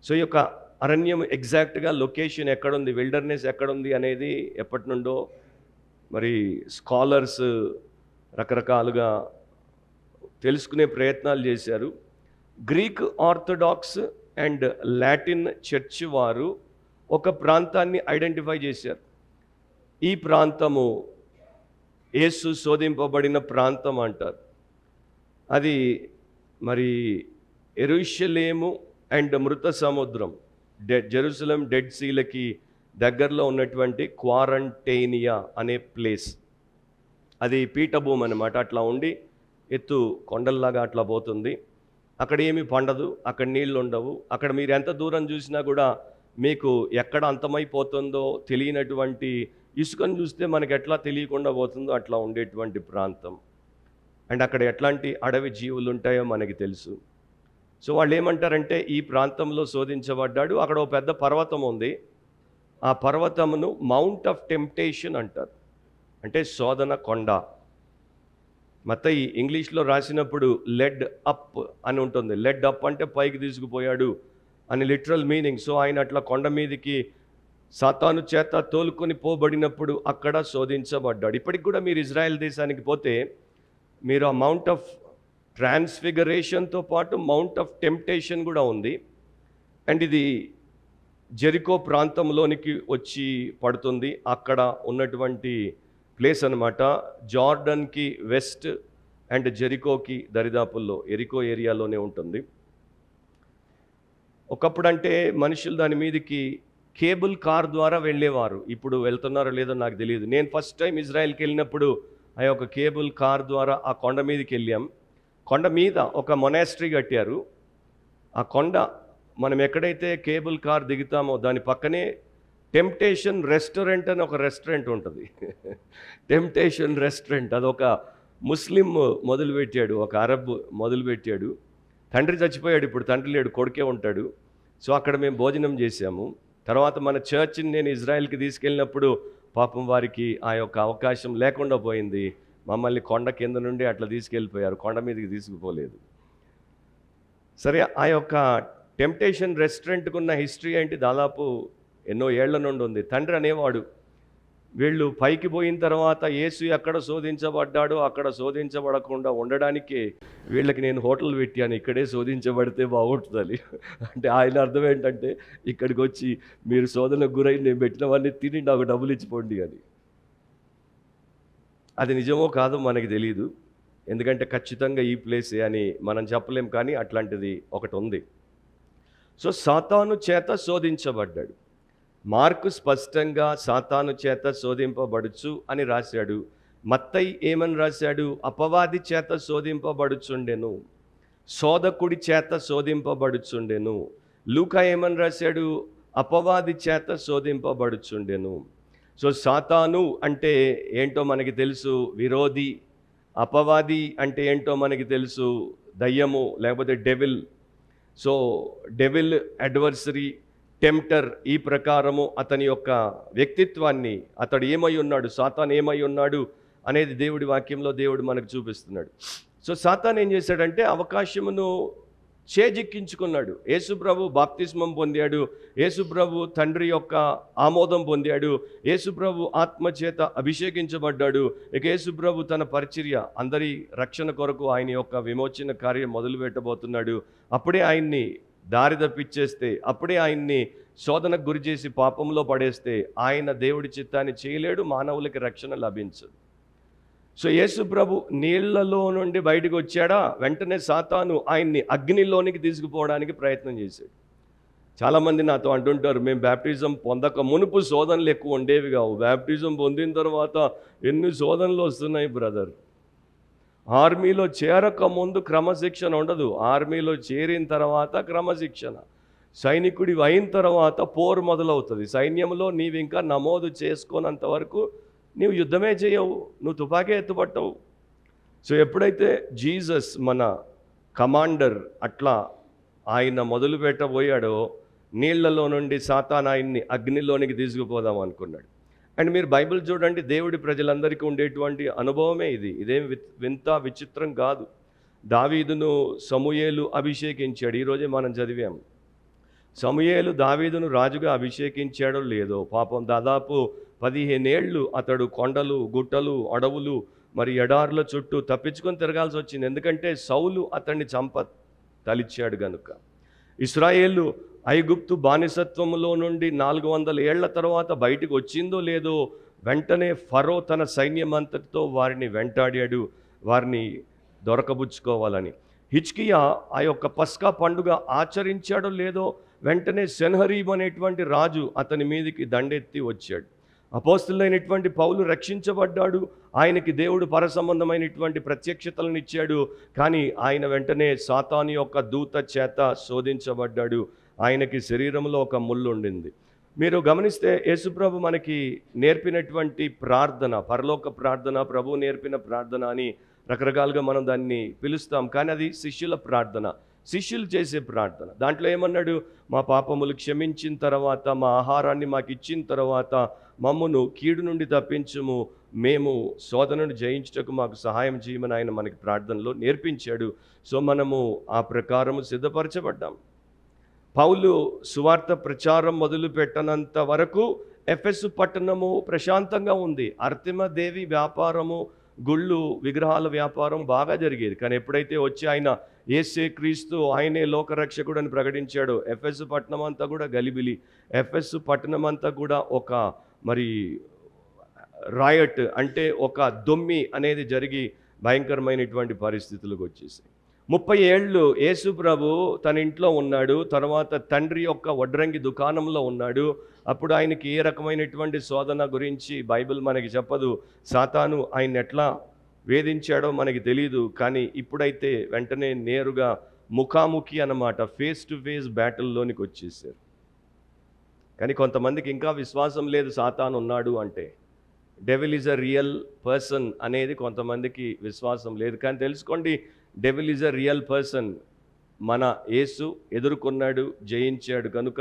సో ఈ యొక్క అరణ్యం ఎగ్జాక్ట్గా లొకేషన్ ఎక్కడుంది, విల్డర్నెస్ ఎక్కడుంది అనేది ఎప్పటి నుండో మరి స్కాలర్స్ రకరకాలుగా తెలుసుకునే ప్రయత్నాలు చేశారు. Greek orthodox and Latin church వారు ఒక ప్రాంతాన్ని ఐడెంటిఫై చేశారు. ఈ ప్రాంతము యేసు శోధింపబడిన ప్రాంతం అంటారు. అది మరి యెరూషలేము అండ్ మృత సముద్రం, జెరూసలేం డెడ్ సీలకి దగ్గరలో ఉన్నటువంటి క్వారంటైనియా అనే ప్లేస్. అది పీఠభూమి అన్నమాట. అట్లా ఉండి ఎత్తు కొండల్లాగా అట్లా పోతుంది. అక్కడ ఏమి పండదు, అక్కడ నీళ్ళు ఉండవు. అక్కడ మీరు ఎంత దూరం చూసినా కూడా మీకు ఎక్కడ అంతమైపోతుందో తెలియనటువంటి ఇసుకను చూస్తే మనకి ఎట్లా తెలియకుండా పోతుందో అట్లా ఉండేటువంటి ప్రాంతం. అండ్ అక్కడ ఎట్లాంటి అడవి జీవులు ఉంటాయో మనకి తెలుసు. సో వాళ్ళు ఏమంటారంటే ఈ ప్రాంతంలో శోధించబడ్డాడు. అక్కడ ఒక పెద్ద పర్వతం ఉంది. ఆ పర్వతమును మౌంట్ ఆఫ్ టెంప్టేషన్ అంటారు, అంటే శోధన కొండ. మత్తయి ఇంగ్లీష్లో రాసినప్పుడు లెడ్ అప్ అని ఉంటుంది. లెడ్ అప్ అంటే పైకి తీసుకుపోయాడు అని లిటరల్ మీనింగ్. సో ఆయన అట్లా కొండ మీదకి సాతాను చేత తోలుకొని పోబడినప్పుడు అక్కడ శోధించబడ్డాడు. ఇప్పటికి కూడా మీరు ఇజ్రాయెల్ దేశానికి పోతే మీరు ఆ మౌంట్ ఆఫ్ ట్రాన్స్ఫిగరేషన్తో పాటు మౌంట్ ఆఫ్ టెంప్టేషన్ కూడా ఉంది. అండ్ ఇది జెరికో ప్రాంతంలోనికి వచ్చి పడుతుంది. అక్కడ ఉన్నటువంటి ప్లేస్ అన్నమాట. జార్డన్కి వెస్ట్ అండ్ జెరికోకి దరిదాపుల్లో, ఎరికో ఏరియాలోనే ఉంటుంది. ఒకప్పుడంటే మనుషులు దాని మీదకి కేబుల్ కార్ ద్వారా వెళ్ళేవారు. ఇప్పుడు వెళ్తున్నారో లేదో నాకు తెలియదు. నేను ఫస్ట్ టైం ఇజ్రాయెల్కి వెళ్ళినప్పుడు ఆ యొక్క కేబుల్ కార్ ద్వారా ఆ కొండ మీదకి వెళ్ళాం. కొండ మీద ఒక మొనాస్ట్రీ కట్టారు. ఆ కొండ మనం ఎక్కడైతే కేబుల్ కార్ దిగుతామో దాని పక్కనే టెంప్టేషన్ రెస్టారెంట్ అని ఒక రెస్టారెంట్ ఉంటుంది. టెంప్టేషన్ రెస్టారెంట్ అదొక ముస్లిం మొదలుపెట్టాడు, ఒక అరబ్ మొదలుపెట్టాడు. తండ్రి చచ్చిపోయాడు, ఇప్పుడు తండ్రి లేడు, కొడుకే ఉంటాడు. సో అక్కడ మేము భోజనం చేశాము. తర్వాత మన చర్చ్ని నేను ఇజ్రాయెల్కి తీసుకెళ్ళినప్పుడు పాపం వారికి ఆ యొక్క అవకాశం లేకుండా పోయింది. మమ్మల్ని కొండ కింద నుండి అట్లా తీసుకెళ్ళిపోయారు, కొండ మీదకి తీసుకుపోలేదు. సరే, ఆ యొక్క టెంప్టేషన్ రెస్టారెంట్కి ఉన్న హిస్టరీ ఏంటి? దాదాపు ఎన్నో ఏళ్ల నుండి ఉంది. తండ్రి అనేవాడు, వీళ్ళు పైకి పోయిన తర్వాత యేసు ఎక్కడ శోధించబడ్డాడో అక్కడ శోధించబడకుండా ఉండడానికి వీళ్ళకి నేను హోటల్ పెట్టాను, ఇక్కడే శోధించబడితే బాగుంటుందని. అంటే ఆయన అర్థం ఏంటంటే ఇక్కడికి వచ్చి మీరు శోధనకు గురై నేను పెట్టినవన్నీ తిని నాకు డబ్బులు ఇచ్చిపోండి అని. అది నిజమో కాదో మనకి తెలియదు, ఎందుకంటే ఖచ్చితంగా ఈ ప్లేసే అని మనం చెప్పలేం. కానీ అట్లాంటిది ఒకటి ఉంది. సో సాతాను చేత శోధించబడ్డాడు. మార్కు స్పష్టంగా సాతాను చేత శోధింపబడుచు అని రాశాడు. మత్తయి ఏమని రాశాడు? అపవాది చేత శోధింపబడుచుండెను, శోధకుడి చేత శోధింపబడుచుండెను. లూకా ఏమని రాశాడు? అపవాది చేత శోధింపబడుచుండెను. సో సాతాను అంటే ఏంటో మనకి తెలుసు, విరోధి. అపవాది అంటే ఏంటో మనకి తెలుసు, దయ్యము లేకపోతే devil. So devil, adversary, tempter. ఈ ప్రకారము అతని యొక్క వ్యక్తిత్వాన్ని, అతడు ఏమై ఉన్నాడు, సాతాను ఏమై ఉన్నాడు అనేది దేవుడి వాక్యంలో దేవుడు మనకు చూపిస్తున్నాడు. సో సాతాను ఏం చేశాడంటే అవకాశమును చేజిక్కించుకున్నాడు. యేసుప్రభు బాప్తిస్మం పొందాడు, యేసుప్రభు తండ్రి యొక్క ఆమోదం పొందాడు, యేసుప్రభు ఆత్మచేత అభిషేకించబడ్డాడు. ఇక యేసుప్రభు తన పరిచర్య, అందరి రక్షణ కొరకు ఆయన యొక్క విమోచన కార్యం మొదలు పెట్టబోతున్నాడు. అప్పుడే ఆయన్ని దారి తప్పిచ్చేస్తే, అప్పుడే ఆయన్ని శోధనకు గురి చేసి పాపంలో పడేస్తే ఆయన దేవుడి చిత్తాన్ని చేయలేడు, మానవులకి రక్షణ లభించదు. సో యేసు ప్రభు నీళ్లలో నుండి బయటకు వచ్చాడా, వెంటనే సాతాను ఆయన్ని అగ్నిలోనికి తీసుకుపోవడానికి ప్రయత్నం చేశాడు. చాలామంది నాతో అంటుంటారు, మేము బ్యాప్టిజం పొందక మునుపు శోధనలు ఎక్కువ ఉండేవి కావు, బ్యాప్టిజం పొందిన తర్వాత ఎన్ని శోధనలు వస్తున్నాయి బ్రదర్. ఆర్మీలో చేరక ముందు క్రమశిక్షణ ఉండదు, ఆర్మీలో చేరిన తర్వాత క్రమశిక్షణ. సైనికుడి అయిన తర్వాత పోరు మొదలవుతుంది. సైన్యంలో నీవు ఇంకా నమోదు చేసుకోనంత వరకు నీవు యుద్ధమే చేయవు, నువ్వు తుపాకీ ఎత్తుపట్టవు. సో ఎప్పుడైతే జీసస్ మన కమాండర్ అట్లా ఆయన మొదలు పెట్టబోయాడో, నీళ్లలో నుండి సాతాను ఆయన్ని అగ్నిలోనికి తీసుకుపోదాం అనుకున్నాడు. అండ్ మీరు బైబిల్ చూడండి, దేవుడి ప్రజలందరికీ ఉండేటువంటి అనుభవమే ఇది. ఇదేం వింత విచిత్రం కాదు. దావీదును సమూయేలు అభిషేకించాడు, ఈరోజే మనం చదివాం. సమూయేలు దావీదును రాజుగా అభిషేకించాడో లేదో, పాపం దాదాపు 15 ఏళ్ళు అతడు కొండలు, గుట్టలు, అడవులు, మరి ఎడారుల చుట్టూ తప్పించుకొని తిరగాల్సి వచ్చింది. ఎందుకంటే సౌలు అతన్ని తలిచాడు గనుక. ఇశ్రాయేలు ఐగుప్తు బానిసత్వంలో నుండి 400 ఏళ్ల తర్వాత బయటికి వచ్చిందో లేదో, వెంటనే ఫరో తన సైన్యమంతటితో వారిని వెంటాడాడు, వారిని దొరకబుచ్చుకోవాలని. హిజ్కియా ఆ యొక్క పస్కా పండుగ ఆచరించాడో లేదో, వెంటనే సెన్హరీబ్ అనేటువంటి రాజు అతని మీదికి దండెత్తి వచ్చాడు. అపోస్తులైనటువంటి పౌలు రక్షించబడ్డాడు, ఆయనకి దేవుడు పరసంబంధమైనటువంటి ప్రత్యక్షతలను ఇచ్చాడు. కానీ ఆయన వెంటనే సాతాను యొక్క దూత చేత శోధించబడ్డాడు. ఆయనకి శరీరంలో ఒక ముళ్ళు ఉండింది. మీరు గమనిస్తే యేసుప్రభు మనకి నేర్పినటువంటి ప్రార్థన, పరలోక ప్రార్థన, ప్రభు నేర్పిన ప్రార్థన అని రకరకాలుగా మనం దాన్ని పిలుస్తాం. కానీ అది శిష్యుల ప్రార్థన, శిష్యులు చేసే ప్రార్థన. దాంట్లో ఏమన్నాడు? మా పాపములు క్షమించిన తర్వాత, మా ఆహారాన్ని మాకు ఇచ్చిన తర్వాత మమ్మును కీడు నుండి తప్పించుము, మేము శోధనను జయించుటకు మాకు సహాయం చేయమని ఆయన మనకి ప్రార్థనలో నేర్పించాడు. సో మనము ఆ ప్రకారము సిద్ధపరచబడ్డాం. పౌలు సువార్త ప్రచారం మొదలు పెట్టనంత వరకు ఎఫెసు పట్టణము ప్రశాంతంగా ఉంది. అర్తిమదేవి వ్యాపారము, గుళ్ళు, విగ్రహాల వ్యాపారం బాగా జరిగేది. కానీ ఎప్పుడైతే వచ్చి ఆయన యేసే క్రీస్తు, ఆయనే లోకరక్షకుడు అని ప్రకటించాడో, ఎఫెసు పట్టణం అంతా కూడా గలిబిలి, ఎఫెసు పట్టణం అంతా కూడా ఒక మరి రాయట్ అంటే ఒక దొమ్మి అనేది జరిగి భయంకరమైనటువంటి పరిస్థితులకు వచ్చేసాయి. 30 ఏళ్ళు యేసు ప్రభు తన ఇంట్లో ఉన్నాడు, తర్వాత తండ్రి యొక్క వడ్రంగి దుకాణంలో ఉన్నాడు. అప్పుడు ఆయనకి ఏ రకమైనటువంటి శోధన గురించి బైబిల్ మనకి చెప్పదు. సాతాను ఆయన ఎట్లా వేధించాడో మనకి తెలియదు. కానీ ఇప్పుడైతే వెంటనే నేరుగా ముఖాముఖి అన్నమాట, ఫేస్ టు ఫేస్ బ్యాటిల్లోనికి వచ్చేసారు. కానీ కొంతమందికి ఇంకా విశ్వాసం లేదు సాతాను ఉన్నాడు అంటే. Devil is a real person అనేది కొంతమందికి విశ్వాసం లేదు. కానీ తెలుసుకోండి, devil is a real person. మన యేసు ఎదుర్కొన్నాడు, జయించాడు కనుక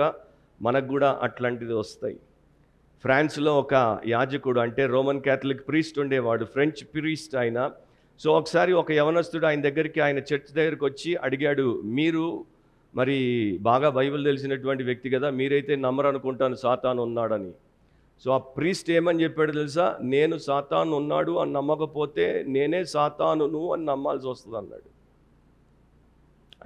మనకు కూడా అట్లాంటిది వస్తాయి. ఫ్రాన్స్లో ఒక యాజకుడు, అంటే రోమన్ క్యాథలిక్ ప్రీస్ట్ ఉండేవాడు, ఫ్రెంచ్ ప్రీస్ట్ ఆయన. సో ఒకసారి ఒక యవనస్తుడు ఆయన దగ్గరికి, ఆయన చర్చ్ దగ్గరికి వచ్చి అడిగాడు, మీరు మరి బాగా బైబిల్ తెలిసినటువంటి వ్యక్తి కదా, మీరైతే నమ్మరు అనుకుంటాను సాతాను ఉన్నాడని. సో ఆ ప్రీస్ట్ ఏమని చెప్పాడు తెలుసా? నేను సాతాను ఉన్నాడు అని నమ్మకపోతే నేనే సాతానును అని నమ్మాల్సి వస్తుంది అన్నాడు.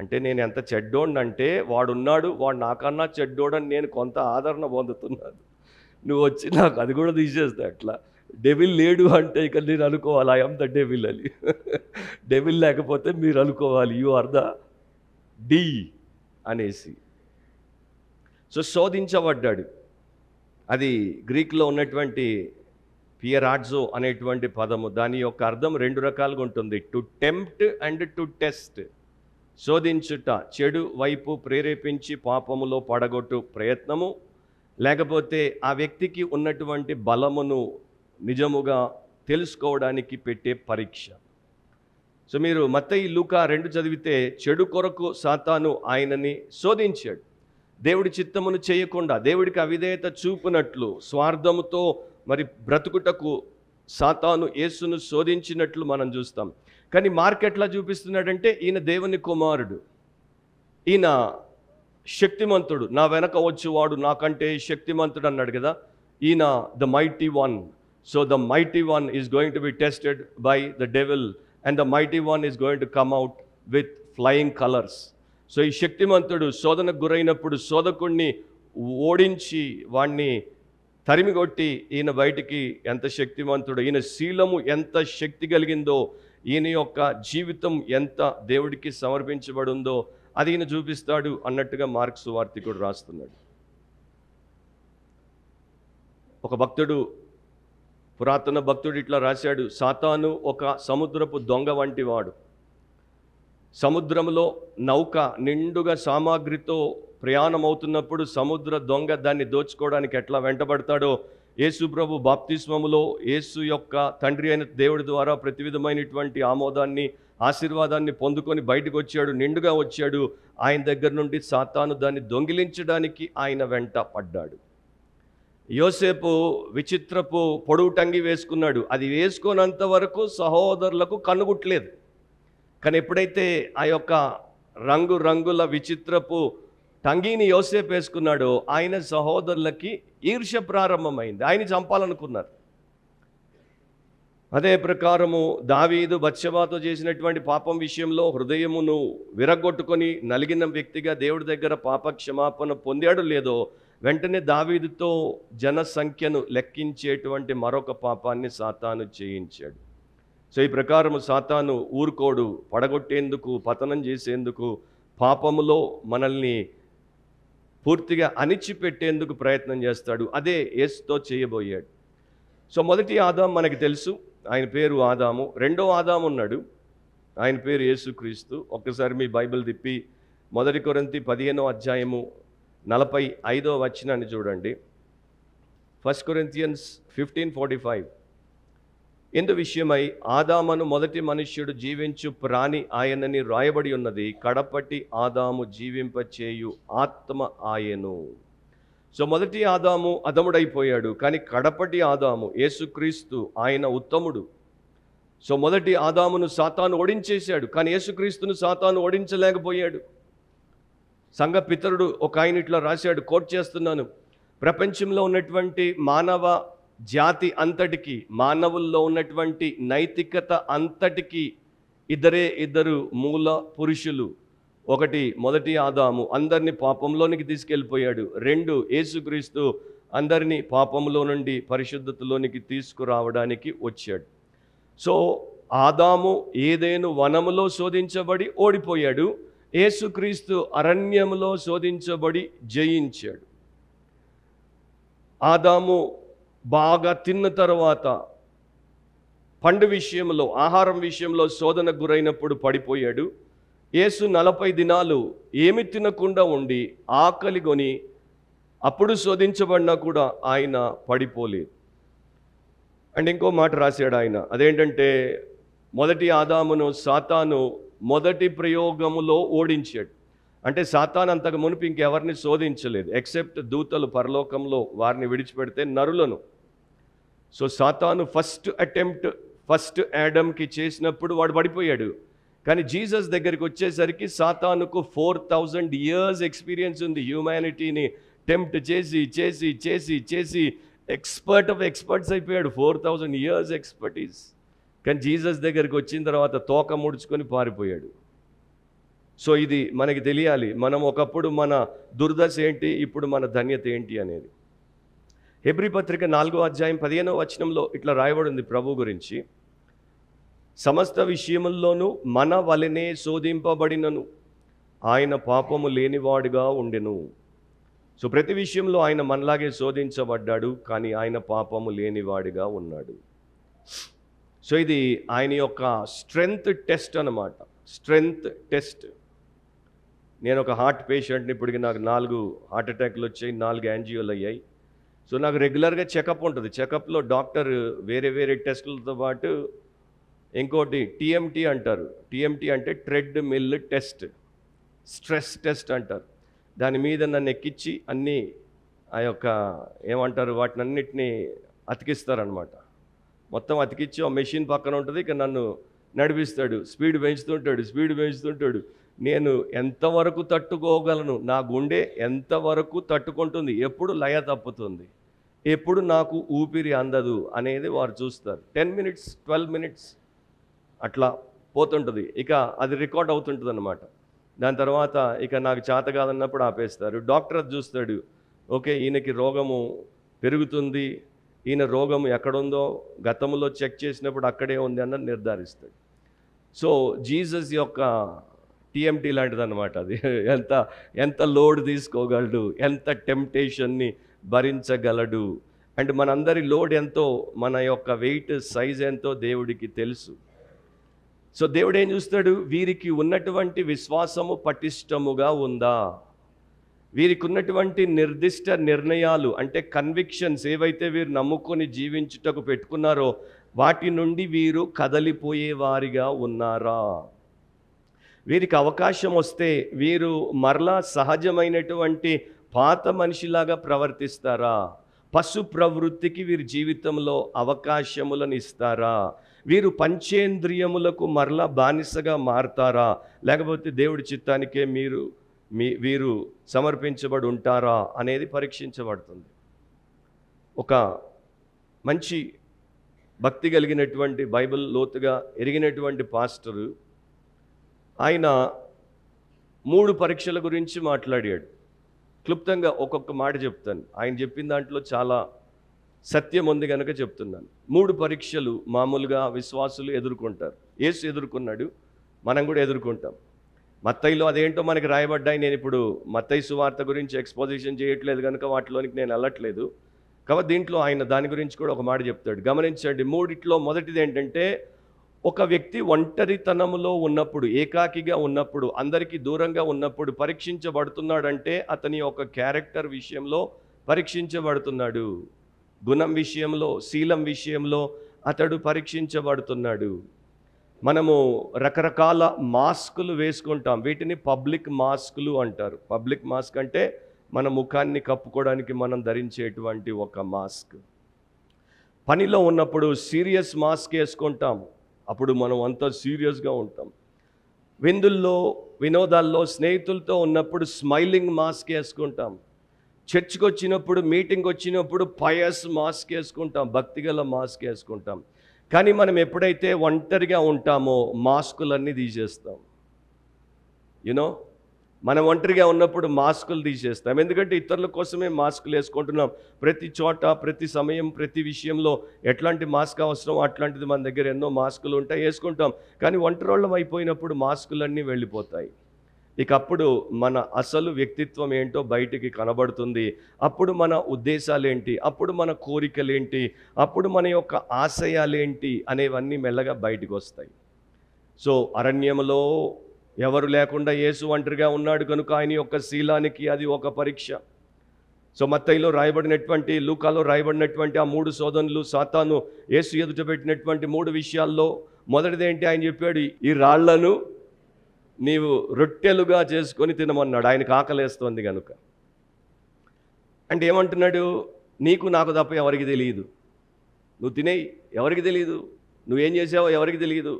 అంటే నేను ఎంత చెడ్డోడిని అంటే, వాడున్నాడు, వాడు నాకన్నా చెడ్డోడని నేను కొంత ఆదరణ పొందుతున్నాను, నువ్వు వచ్చి నాకు అది కూడా తీసేస్తా. అట్లా డెవిల్ లేడు అంటే ఇక నేను అనుకోవాలి ఐ ఆమ్ ద డెవిల్ అని. డెవిల్ లేకపోతే మీరు అనుకోవాలి యు ఆర్ ద డి అనేసి. సో శోధించబడ్డాడు. అది గ్రీక్లో ఉన్నటువంటి పియరాడ్జో అనేటువంటి పదము. దాని యొక్క అర్థం 2 రకాలుగా ఉంటుంది, to tempt and to test. శోధించుట, చెడు వైపు ప్రేరేపించి పాపములో పడగొట్టు ప్రయత్నము, లేకపోతే ఆ వ్యక్తికి ఉన్నటువంటి బలమును నిజముగా తెలుసుకోవడానికి పెట్టే పరీక్ష. సో మీరు మత్తయి, లూకా 2 చదివితే చెడు కొరకు సాతాను ఆయనని శోధించాడు. దేవుడి చిత్తమును చేయకుండా, దేవుడికి అవిధేయత చూపునట్లు, స్వార్థముతో మరి బ్రతుకుటకు సాతాను యేసును శోధించినట్లు మనం చూస్తాం. కానీ మార్కెట్లా చూపిస్తున్నాడంటే, ఈయన దేవుని కుమారుడు, ఈయన శక్తిమంతుడు, నా వెనక వచ్చేవాడు నాకంటే శక్తిమంతుడు అన్నాడు కదా, ఈయన the mighty one. So the mighty one is going to be tested by the devil and the mighty one is going to come out with flying colours. So ఈ శక్తిమంతుడు శోధనకు గురైనప్పుడు శోధకుడిని ఓడించి వాణ్ణి తరిమికొట్టి ఈయన బయటికి ఎంత శక్తిమంతుడు, ఈయన శీలము ఎంత శక్తి కలిగిందో, ఈయన యొక్క జీవితం ఎంత దేవుడికి సమర్పించబడిందో అది ఈయన చూపిస్తాడు అన్నట్టుగా మార్కు సువార్తికుడు రాస్తున్నాడు. ఒక భక్తుడు పురాతన భక్తుడు ఇట్లా రాశాడు, సాతాను ఒక సముద్రపు దొంగ వంటి వాడు. సముద్రంలో నౌక నిండుగా సామాగ్రితో ప్రయాణం అవుతున్నప్పుడు సముద్ర దొంగ దాన్ని దోచుకోవడానికి ఎట్లా వెంటబడతాడో, యేసు ప్రభు బాప్తిస్మములో యేసు యొక్క తండ్రి అయిన దేవుడి ద్వారా ప్రతి విధమైనటువంటి ఆమోదాన్ని, ఆశీర్వాదాన్ని పొందుకొని బయటకు వచ్చాడు, నిండుగా వచ్చాడు. ఆయన దగ్గర నుండి సాతాను దాన్ని దొంగిలించడానికి ఆయన వెంట పడ్డాడు. యోసేపు విచిత్రపు పొడుగు టంగి వేసుకున్నాడు. అది వేసుకున్నంత వరకు సహోదరులకు కనుగుట్లేదు. కానీ ఎప్పుడైతే ఆ యొక్క రంగుల విచిత్రపు టంగీని యోసేపు వేసుకున్నాడో, ఆయన సహోదరులకి ఈర్ష్య ప్రారంభమైంది. ఆయన చంపాలనుకున్నారు. అదే ప్రకారము దావీదు బత్షెబాతో చేసినటువంటి పాపం విషయంలో హృదయమును విరగొట్టుకొని నలిగిన వ్యక్తిగా దేవుడి దగ్గర పాప క్షమాపణ పొందాడు లేదో, వెంటనే దావీదుతో జనసంఖ్యను లెక్కించేటువంటి మరొక పాపాన్ని సాతాను చేయించాడు. సో ఈ ప్రకారము సాతాను ఊరుకోడు. పడగొట్టేందుకు, పతనం చేసేందుకు, పాపములో మనల్ని పూర్తిగా అణిచిపెట్టేందుకు ప్రయత్నం చేస్తాడు. అదే యేసుతో చేయబోయాడు. సో మొదటి ఆదాం మనకి తెలుసు, ఆయన పేరు ఆదాము. రెండో ఆదాము ఉన్నాడు, ఆయన పేరు యేసుక్రీస్తు. ఒక్కసారి మీ బైబిల్ తిప్పి 1 కొరింథీ 15వ అధ్యాయము 45వ వచనాన్ని చూడండి. 1 Corinthians 15:45. ఇందు విషయమై ఆదామును మొదటి మనుష్యుడు జీవించు ప్రాణి ఆయనని రాయబడి ఉన్నది, కడపటి ఆదాము జీవింపచేయు ఆత్మ ఆయను. సో మొదటి ఆదాము అధముడైపోయాడు, కానీ కడపటి ఆదాము యేసుక్రీస్తు ఆయన ఉత్తముడు. సో మొదటి ఆదామును సాతాను ఓడించేశాడు, కానీ యేసుక్రీస్తును సాతాను ఓడించలేకపోయాడు. సంఘ పితరుడు ఒక ఆయన ఇట్లా రాశాడు, కోట్ చేస్తున్నాను, ప్రపంచంలో ఉన్నటువంటి మానవ జాతి అంతటికి, మానవుల్లో ఉన్నటువంటి నైతికత అంతటికి ఇద్దరు మూల పురుషులు. ఒకటి మొదటి ఆదాము, అందరినీ పాపంలోనికి తీసుకెళ్ళిపోయాడు. 2 యేసుక్రీస్తు, అందరినీ పాపంలో నుండి పరిశుద్ధతలోనికి తీసుకురావడానికి వచ్చాడు. సో ఆదాము ఏదేను వనములో శోధించబడి ఓడిపోయాడు, యేసుక్రీస్తు అరణ్యములో శోధించబడి జయించాడు. ఆదాము బాగా తిన్న తర్వాత పండు విషయంలో, ఆహారం విషయంలో శోధనకు గురైనప్పుడు పడిపోయాడు. యేసు 40 దినాలు ఏమి తినకుండా ఉండి ఆకలిగొని అప్పుడు శోధించబడినా కూడా ఆయన పడిపోలేదు. అండ్ ఇంకో మాట రాశాడు ఆయన, అదేంటంటే మొదటి ఆదామును సాతాను మొదటి ప్రయోగములో ఓడించాడు. అంటే సాతాను అంతకు మునుపు ఇంకెవరిని శోధించలేదు, ఎక్సెప్ట్ దూతలు పరలోకంలో, వారిని విడిచిపెడితే నరులను. సో సాతాను ఫస్ట్ యాడమ్కి చేసినప్పుడు వాడు పడిపోయాడు. కానీ జీసస్ దగ్గరికి వచ్చేసరికి సాతానుకు 4000 years ఎక్స్పీరియన్స్ ఉంది. హ్యూమానిటీని టెంప్ట్ చేసి చేసి చేసి చేసి ఎక్స్పర్ట్ ఆఫ్ ఎక్స్పర్ట్స్ అయిపోయాడు. 4000 years ఎక్స్పర్టీస్. కానీ జీసస్ దగ్గరికి వచ్చిన తర్వాత తోక ముడుచుకొని పారిపోయాడు. సో ఇది మనకి తెలియాలి, మనం ఒకప్పుడు మన దుర్దశ ఏంటి, ఇప్పుడు మన ధన్యత ఏంటి అనేది. హెబ్రీ పత్రిక 4వ అధ్యాయం 15వ వచనంలో ఇట్లా రాయబడి ఉంది ప్రభు గురించి, సమస్త విషయముల్లోనూ మన వలనే శోధింపబడినను ఆయన పాపము లేనివాడుగా ఉండెను. సో ప్రతి విషయంలో ఆయన మనలాగే శోధించబడ్డాడు, కానీ ఆయన పాపము లేనివాడిగా ఉన్నాడు. సో ఇది ఆయన యొక్క స్ట్రెంగ్త్ టెస్ట్ అన్నమాట, స్ట్రెంగ్త్ టెస్ట్. నేను ఒక హార్ట్ పేషెంట్ని, ఇప్పటికి నాకు 4 హార్ట్ అటాక్లు వచ్చాయి, 4 యాంజియోలు అయ్యాయి. సో నాకు రెగ్యులర్గా చెకప్ ఉంటుంది. చెకప్లో డాక్టర్ వేరే టెస్టులతో పాటు ఇంకోటి టీఎంటీ అంటారు. టీఎంటీ అంటే treadmill test, stress test అంటారు. దాని మీద నన్ను ఎక్కించి అన్నీ ఆ యొక్క ఏమంటారు వాటిని అన్నిటినీ అతికిస్తారనమాట. మొత్తం అతికిచ్చి ఆ మెషిన్ పక్కన ఉంటుంది, ఇక నన్ను నడిపిస్తాడు, స్పీడ్ పెంచుతుంటాడు. నేను ఎంతవరకు తట్టుకోగలను, నా గుండె ఎంతవరకు తట్టుకుంటుంది, ఎప్పుడు లయ తప్పుతుంది, ఎప్పుడు నాకు ఊపిరి అందదు అనేది వారు చూస్తారు. 10 minutes 12 minutes అట్లా పోతుంటుంది. ఇక అది రికార్డ్ అవుతుంటుంది అన్నమాట. దాని తర్వాత ఇక నాకు చేత కాదన్నప్పుడు ఆపేస్తారు. డాక్టర్ అది చూస్తాడు, ఓకే ఈయనకి రోగము పెరుగుతుంది, ఈయన రోగం ఎక్కడుందో గతంలో చెక్ చేసినప్పుడు అక్కడే ఉంది అన్నది నిర్ధారిస్తాడు. సో జీసస్ యొక్క టీఎంటీ లాంటిది అనమాట అది. ఎంత లోడ్ తీసుకోగలడు, ఎంత టెంప్టేషన్ని భరించగలడు అండ్ మనందరి లోడ్ ఎంతో, మన యొక్క వెయిట్ సైజ్ ఎంతో దేవుడికి తెలుసు. సో దేవుడు ఏం చూస్తాడు? వీరికి ఉన్నటువంటి విశ్వాసము పటిష్టముగా ఉందా, వీరికి ఉన్నటువంటి నిర్దిష్ట నిర్ణయాలు అంటే కన్విక్షన్స్ ఏవైతే వీరు నమ్ముకొని జీవించుటకు పెట్టుకున్నారో వాటి నుండి వీరు కదలిపోయే వారిగా ఉన్నారా, వీరికి అవకాశం వస్తే వీరు మరలా సహజమైనటువంటి పాత మనిషిలాగా ప్రవర్తిస్తారా, పశు ప్రవృత్తికి వీరి జీవితంలో అవకాశములను ఇస్తారా, వీరు పంచేంద్రియములకు మరలా బానిసగా మారతారా, లేకపోతే దేవుడి చిత్తానికే వీరు సమర్పించబడి ఉంటారా అనేది పరీక్షించబడుతుంది. ఒక మంచి భక్తి కలిగినటువంటి బైబిల్ లోతుగా ఎరిగినటువంటి పాస్టరు ఆయన 3 పరీక్షల గురించి మాట్లాడాడు. క్లుప్తంగా ఒక్కొక్క మాట చెప్తాను. ఆయన చెప్పిన దాంట్లో చాలా సత్యం ఉంది కనుక చెప్తున్నాను. 3 పరీక్షలు మామూలుగా విశ్వాసులు ఎదుర్కొంటారు. యేసు ఎదుర్కొన్నాడు, మనం కూడా ఎదుర్కొంటాం. మత్తయిలో అదేంటో మనకి రాయబడ్డాయి. నేను ఇప్పుడు మత్తయి సువార్త గురించి ఎక్స్పోజిషన్ చేయట్లేదు కనుక వాటిలోనికి నేను వెళ్ళట్లేదు. కాబట్టి దీంట్లో ఆయన దాని గురించి కూడా ఒక మాట చెప్తాడు. గమనించండి, 3 మొదటిది ఏంటంటే, ఒక వ్యక్తి ఒంటరితనములో ఉన్నప్పుడు, ఏకాకిగా ఉన్నప్పుడు, అందరికీ దూరంగా ఉన్నప్పుడు పరీక్షించబడుతున్నాడంటే అతని యొక్క క్యారెక్టర్ విషయంలో పరీక్షించబడుతున్నాడు, గుణం విషయంలో, శీలం విషయంలో అతడు పరీక్షించబడుతున్నాడు. మనము రకరకాల మాస్కులు వేసుకుంటాం, వీటిని పబ్లిక్ మాస్కులు అంటారు. పబ్లిక్ మాస్క్ అంటే మన ముఖాన్ని కప్పుకోవడానికి మనం ధరించేటువంటి ఒక మాస్క్. పనిలో ఉన్నప్పుడు సీరియస్ మాస్క్ వేసుకుంటాం, అప్పుడు మనం అంతా సీరియస్గా ఉంటాం. విందుల్లో, వినోదాల్లో, స్నేహితులతో ఉన్నప్పుడు స్మైలింగ్ మాస్క్ వేసుకుంటాం. చర్చ్కి వచ్చినప్పుడు, మీటింగ్ వచ్చినప్పుడు పయస్ మాస్క్ వేసుకుంటాం, భక్తిగల మాస్క్ వేసుకుంటాం. కానీ మనం ఎప్పుడైతే ఒంటరిగా ఉంటామో మాస్కులన్నీ తీసేస్తాం. మనం ఒంటరిగా ఉన్నప్పుడు మాస్కులు తీసేస్తాం. ఎందుకంటే ఇతరుల కోసమే మాస్కులు వేసుకుంటున్నాం. ప్రతి చోట, ప్రతి సమయం, ప్రతి విషయంలో ఎట్లాంటి మాస్క్ అవసరం అట్లాంటిది మన దగ్గర ఎన్నో మాస్కులు ఉంటాయి, వేసుకుంటాం. కానీ ఒంటరోళ్ళం అయిపోయినప్పుడు మాస్కులన్నీ వెళ్ళిపోతాయి. ఇక అప్పుడు మన అసలు వ్యక్తిత్వం ఏంటో బయటికి కనబడుతుంది. అప్పుడు మన ఉద్దేశాలేంటి, అప్పుడు మన కోరికలేంటి, అప్పుడు మన యొక్క ఆశయాలేంటి అనేవన్నీ మెల్లగా బయటికి వస్తాయి. సో అరణ్యంలో ఎవరు లేకుండా యేసు ఒంటరిగా ఉన్నాడు కనుక ఆయన యొక్క శీలానికి అది ఒక పరీక్ష. సో మత్తయిలో రాయబడినటువంటి, లూకాలో రాయబడినటువంటి ఆ 3 శోధనలు, సాతాను యేసు ఎదుట పెట్టినటువంటి 3 విషయాల్లో మొదటిది ఏంటి? ఆయన చెప్పాడు, ఈ రాళ్లను నీవు రొట్టెలుగా చేసుకొని తినమన్నాడు. ఆయనకు ఆకలేస్తోంది కనుక. అంటే ఏమంటున్నాడు? నీకు నాకు తప్ప ఎవరికి తెలియదు, నువ్వు తినేయి, ఎవరికి తెలియదు, నువ్వేం చేసావో ఎవరికి తెలియదు.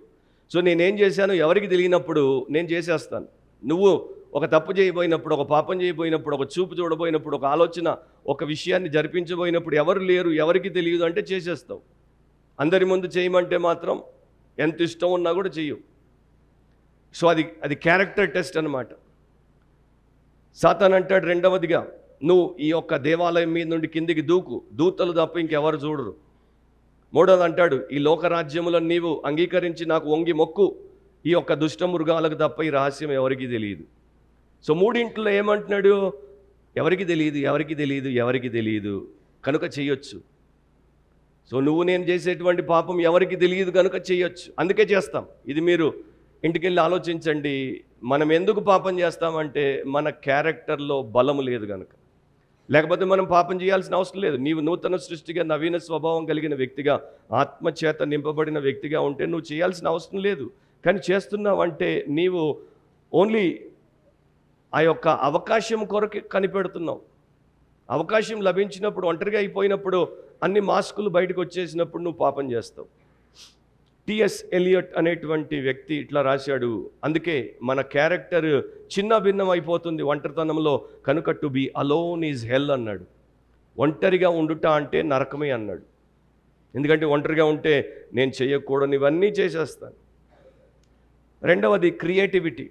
సో నేనేం చేశానో ఎవరికి తెలియనప్పుడు నేను చేసేస్తాను. నువ్వు ఒక తప్పు చేయబోయినప్పుడు, ఒక పాపం చేయబోయినప్పుడు, ఒక చూపు చూడబోయినప్పుడు, ఒక ఆలోచన, ఒక విషయాన్ని జరిపించబోయినప్పుడు ఎవరు లేరు, ఎవరికి తెలియదు అంటే చేసేస్తావు. అందరి ముందు చేయమంటే మాత్రం ఎంత ఇష్టం ఉన్నా కూడా చెయ్యవు. సో అది క్యారెక్టర్ టెస్ట్ అన్నమాట. సాతాన్ అంటాడు రెండవదిగా, నువ్వు ఈ యొక్క దేవాలయం మీద నుండి కిందికి దూకు, దూతలు తప్ప ఇంకెవరు చూడరు. మూడవది అంటాడు, ఈ లోకరాజ్యములను నీవు అంగీకరించి నాకు వంగి మొక్కు, ఈ యొక్క దుష్ట మృగాలకు తప్ప ఈ రహస్యం ఎవరికి తెలియదు. సో 3 ఏమంటున్నాడు? ఎవరికి తెలియదు, ఎవరికి తెలియదు, ఎవరికి తెలియదు కనుక చేయొచ్చు. సో నువ్వు నేను చేసేటువంటి పాపం ఎవరికి తెలియదు కనుక చేయొచ్చు, అందుకే చేస్తాం. ఇది మీరు ఇంటికెళ్ళి ఆలోచించండి. మనం ఎందుకు పాపం చేస్తామంటే మన క్యారెక్టర్లో బలము లేదు కనుక. లేకపోతే మనం పాపం చేయాల్సిన అవసరం లేదు. నీవు నూతన సృష్టిగా, నవీన స్వభావం కలిగిన వ్యక్తిగా, ఆత్మచేత నింపబడిన వ్యక్తిగా ఉంటే నువ్వు చేయాల్సిన అవసరం లేదు. కానీ చేస్తున్నావంటే నీవు ఓన్లీ ఆ యొక్క అవకాశం కొరకు కనిపెడుతున్నావు. అవకాశం లభించినప్పుడు, ఒంటరిగా అయిపోయినప్పుడు, అన్ని మాస్కులు బయటకు వచ్చేసినప్పుడు నువ్వు పాపం చేస్తావు. టిఎస్ ఎలియట్ అనేటువంటి వ్యక్తి ఇట్లా రాశాడు, అందుకే మన క్యారెక్టర్ చిన్న భిన్నం అయిపోతుంది ఒంటరితనంలో కనుక టు బీ అలోన్ ఈజ్ హెల్ అన్నాడు. ఒంటరిగా ఉండుట అంటే నరకమే అన్నాడు. ఎందుకంటే ఒంటరిగా ఉంటే నేను చేయకూడనివన్నీ చేసేస్తాను. రెండవది క్రియేటివిటీ.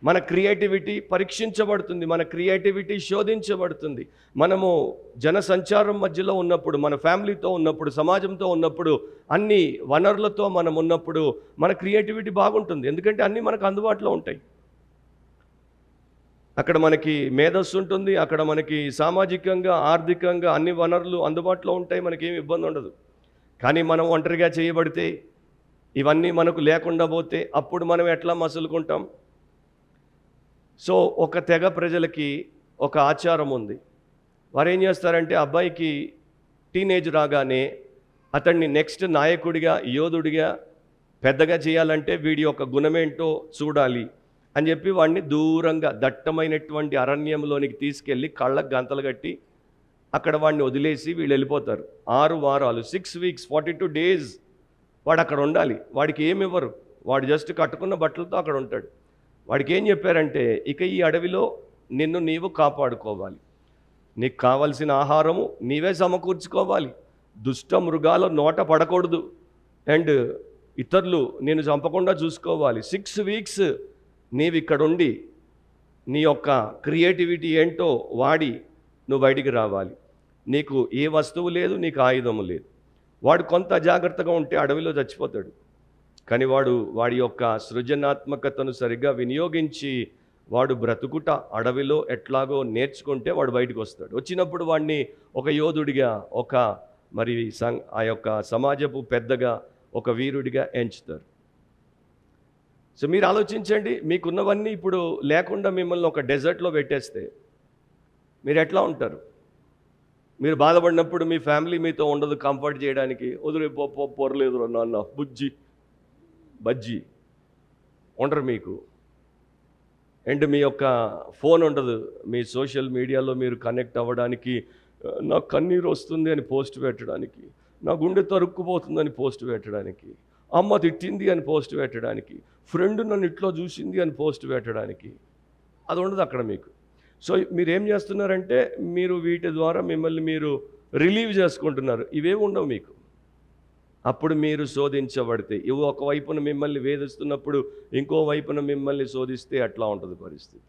మన క్రియేటివిటీ పరీక్షించబడుతుంది, మన క్రియేటివిటీ శోధించబడుతుంది. మనము జనసంచారం మధ్యలో ఉన్నప్పుడు, మన ఫ్యామిలీతో ఉన్నప్పుడు, సమాజంతో ఉన్నప్పుడు, అన్ని వనరులతో మనం ఉన్నప్పుడు మన క్రియేటివిటీ బాగుంటుంది. ఎందుకంటే అన్నీ మనకు అందుబాటులో ఉంటాయి. అక్కడ మనకి మేధస్సు ఉంటుంది, అక్కడ మనకి సామాజికంగా, ఆర్థికంగా అన్ని వనరులు అందుబాటులో ఉంటాయి, మనకేమి ఇబ్బంది ఉండదు. కానీ మనం ఒంటరిగా చేయబడితే, ఇవన్నీ మనకు లేకుండా పోతే అప్పుడు మనం ఎట్లా మసులుకుంటాం? సో ఒక తెగ ప్రజలకి ఒక ఆచారం ఉంది. వారు ఏం చేస్తారంటే, అబ్బాయికి టీనేజ్ రాగానే అతన్ని నెక్స్ట్ నాయకుడిగా, యోధుడిగా, పెద్దగా చేయాలంటే వీడి యొక్క గుణమేంటో చూడాలి అని చెప్పి వాడిని దూరంగా దట్టమైనటువంటి అరణ్యంలోనికి తీసుకెళ్ళి కళ్ళకు గంతలు కట్టి అక్కడ వాడిని వదిలేసి వీళ్ళు వెళ్ళిపోతారు. 6 వారాలు, 6 weeks, 42 days వాడు అక్కడ ఉండాలి. వాడికి ఏమి ఇవ్వరు, వాడు జస్ట్ కట్టుకున్న బట్టలతో అక్కడ ఉంటాడు. వాడికి ఏం చెప్పారంటే, ఇక ఈ అడవిలో నిన్ను నీవు కాపాడుకోవాలి, నీకు కావలసిన ఆహారము నీవే సమకూర్చుకోవాలి, దుష్ట మృగాల నోట పడకూడదు, అండ్ ఇతరులు నేను చంపకుండా చూసుకోవాలి. 6 weeks నీవు ఇక్కడ ఉండి నీ యొక్క క్రియేటివిటీ ఏంటో వాడి నువ్వు బయటికి రావాలి. నీకు ఏ వస్తువు లేదు, నీకు ఆయుధము లేదు. వాడు కొంత అజాగ్రత్తగా ఉంటే అడవిలో చచ్చిపోతాడు. కానీ వాడి యొక్క సృజనాత్మకతను సరిగ్గా వినియోగించి వాడు బ్రతుకుట అడవిలో ఎట్లాగో నేర్చుకుంటే వాడు బయటకు వస్తాడు. వచ్చినప్పుడు వాడిని ఒక యోధుడిగా, ఒక మరి ఆ యొక్క సమాజపు పెద్దగా, ఒక వీరుడిగా ఎంచుతారు. సో మీరు ఆలోచించండి, మీకున్నవన్నీ ఇప్పుడు లేకుండా మిమ్మల్ని ఒక డెజర్ట్లో పెట్టేస్తే మీరు ఎట్లా ఉంటారు? మీరు బాధపడినప్పుడు మీ ఫ్యామిలీ మీతో ఉండదు కంఫర్ట్ చేయడానికి. వదిలే పొరలేదు నాన్న, బజ్జీ ఉండరు మీకు. అండ్ మీ యొక్క ఫోన్ ఉండదు, మీ సోషల్ మీడియాలో మీరు కనెక్ట్ అవ్వడానికి, నాకు కన్నీరు వస్తుంది అని పోస్ట్ పెట్టడానికి, నా గుండె తరుక్కుపోతుందని పోస్ట్ పెట్టడానికి, అమ్మ తిట్టింది అని పోస్ట్ పెట్టడానికి, ఫ్రెండ్ నన్ను ఇట్లా చూసింది అని పోస్ట్ పెట్టడానికి, అది ఉండదు అక్కడ మీకు. సో మీరేం చేస్తున్నారంటే, మీరు వీటి ద్వారా మిమ్మల్ని మీరు రిలీవ్ చేసుకుంటున్నారు. ఇవే ఉండవు మీకు. అప్పుడు మీరు శోధించబడితే, ఇవి ఒకవైపున మిమ్మల్ని వేధిస్తున్నప్పుడు ఇంకో వైపున మిమ్మల్ని శోధిస్తే అట్లా ఉంటుంది పరిస్థితి.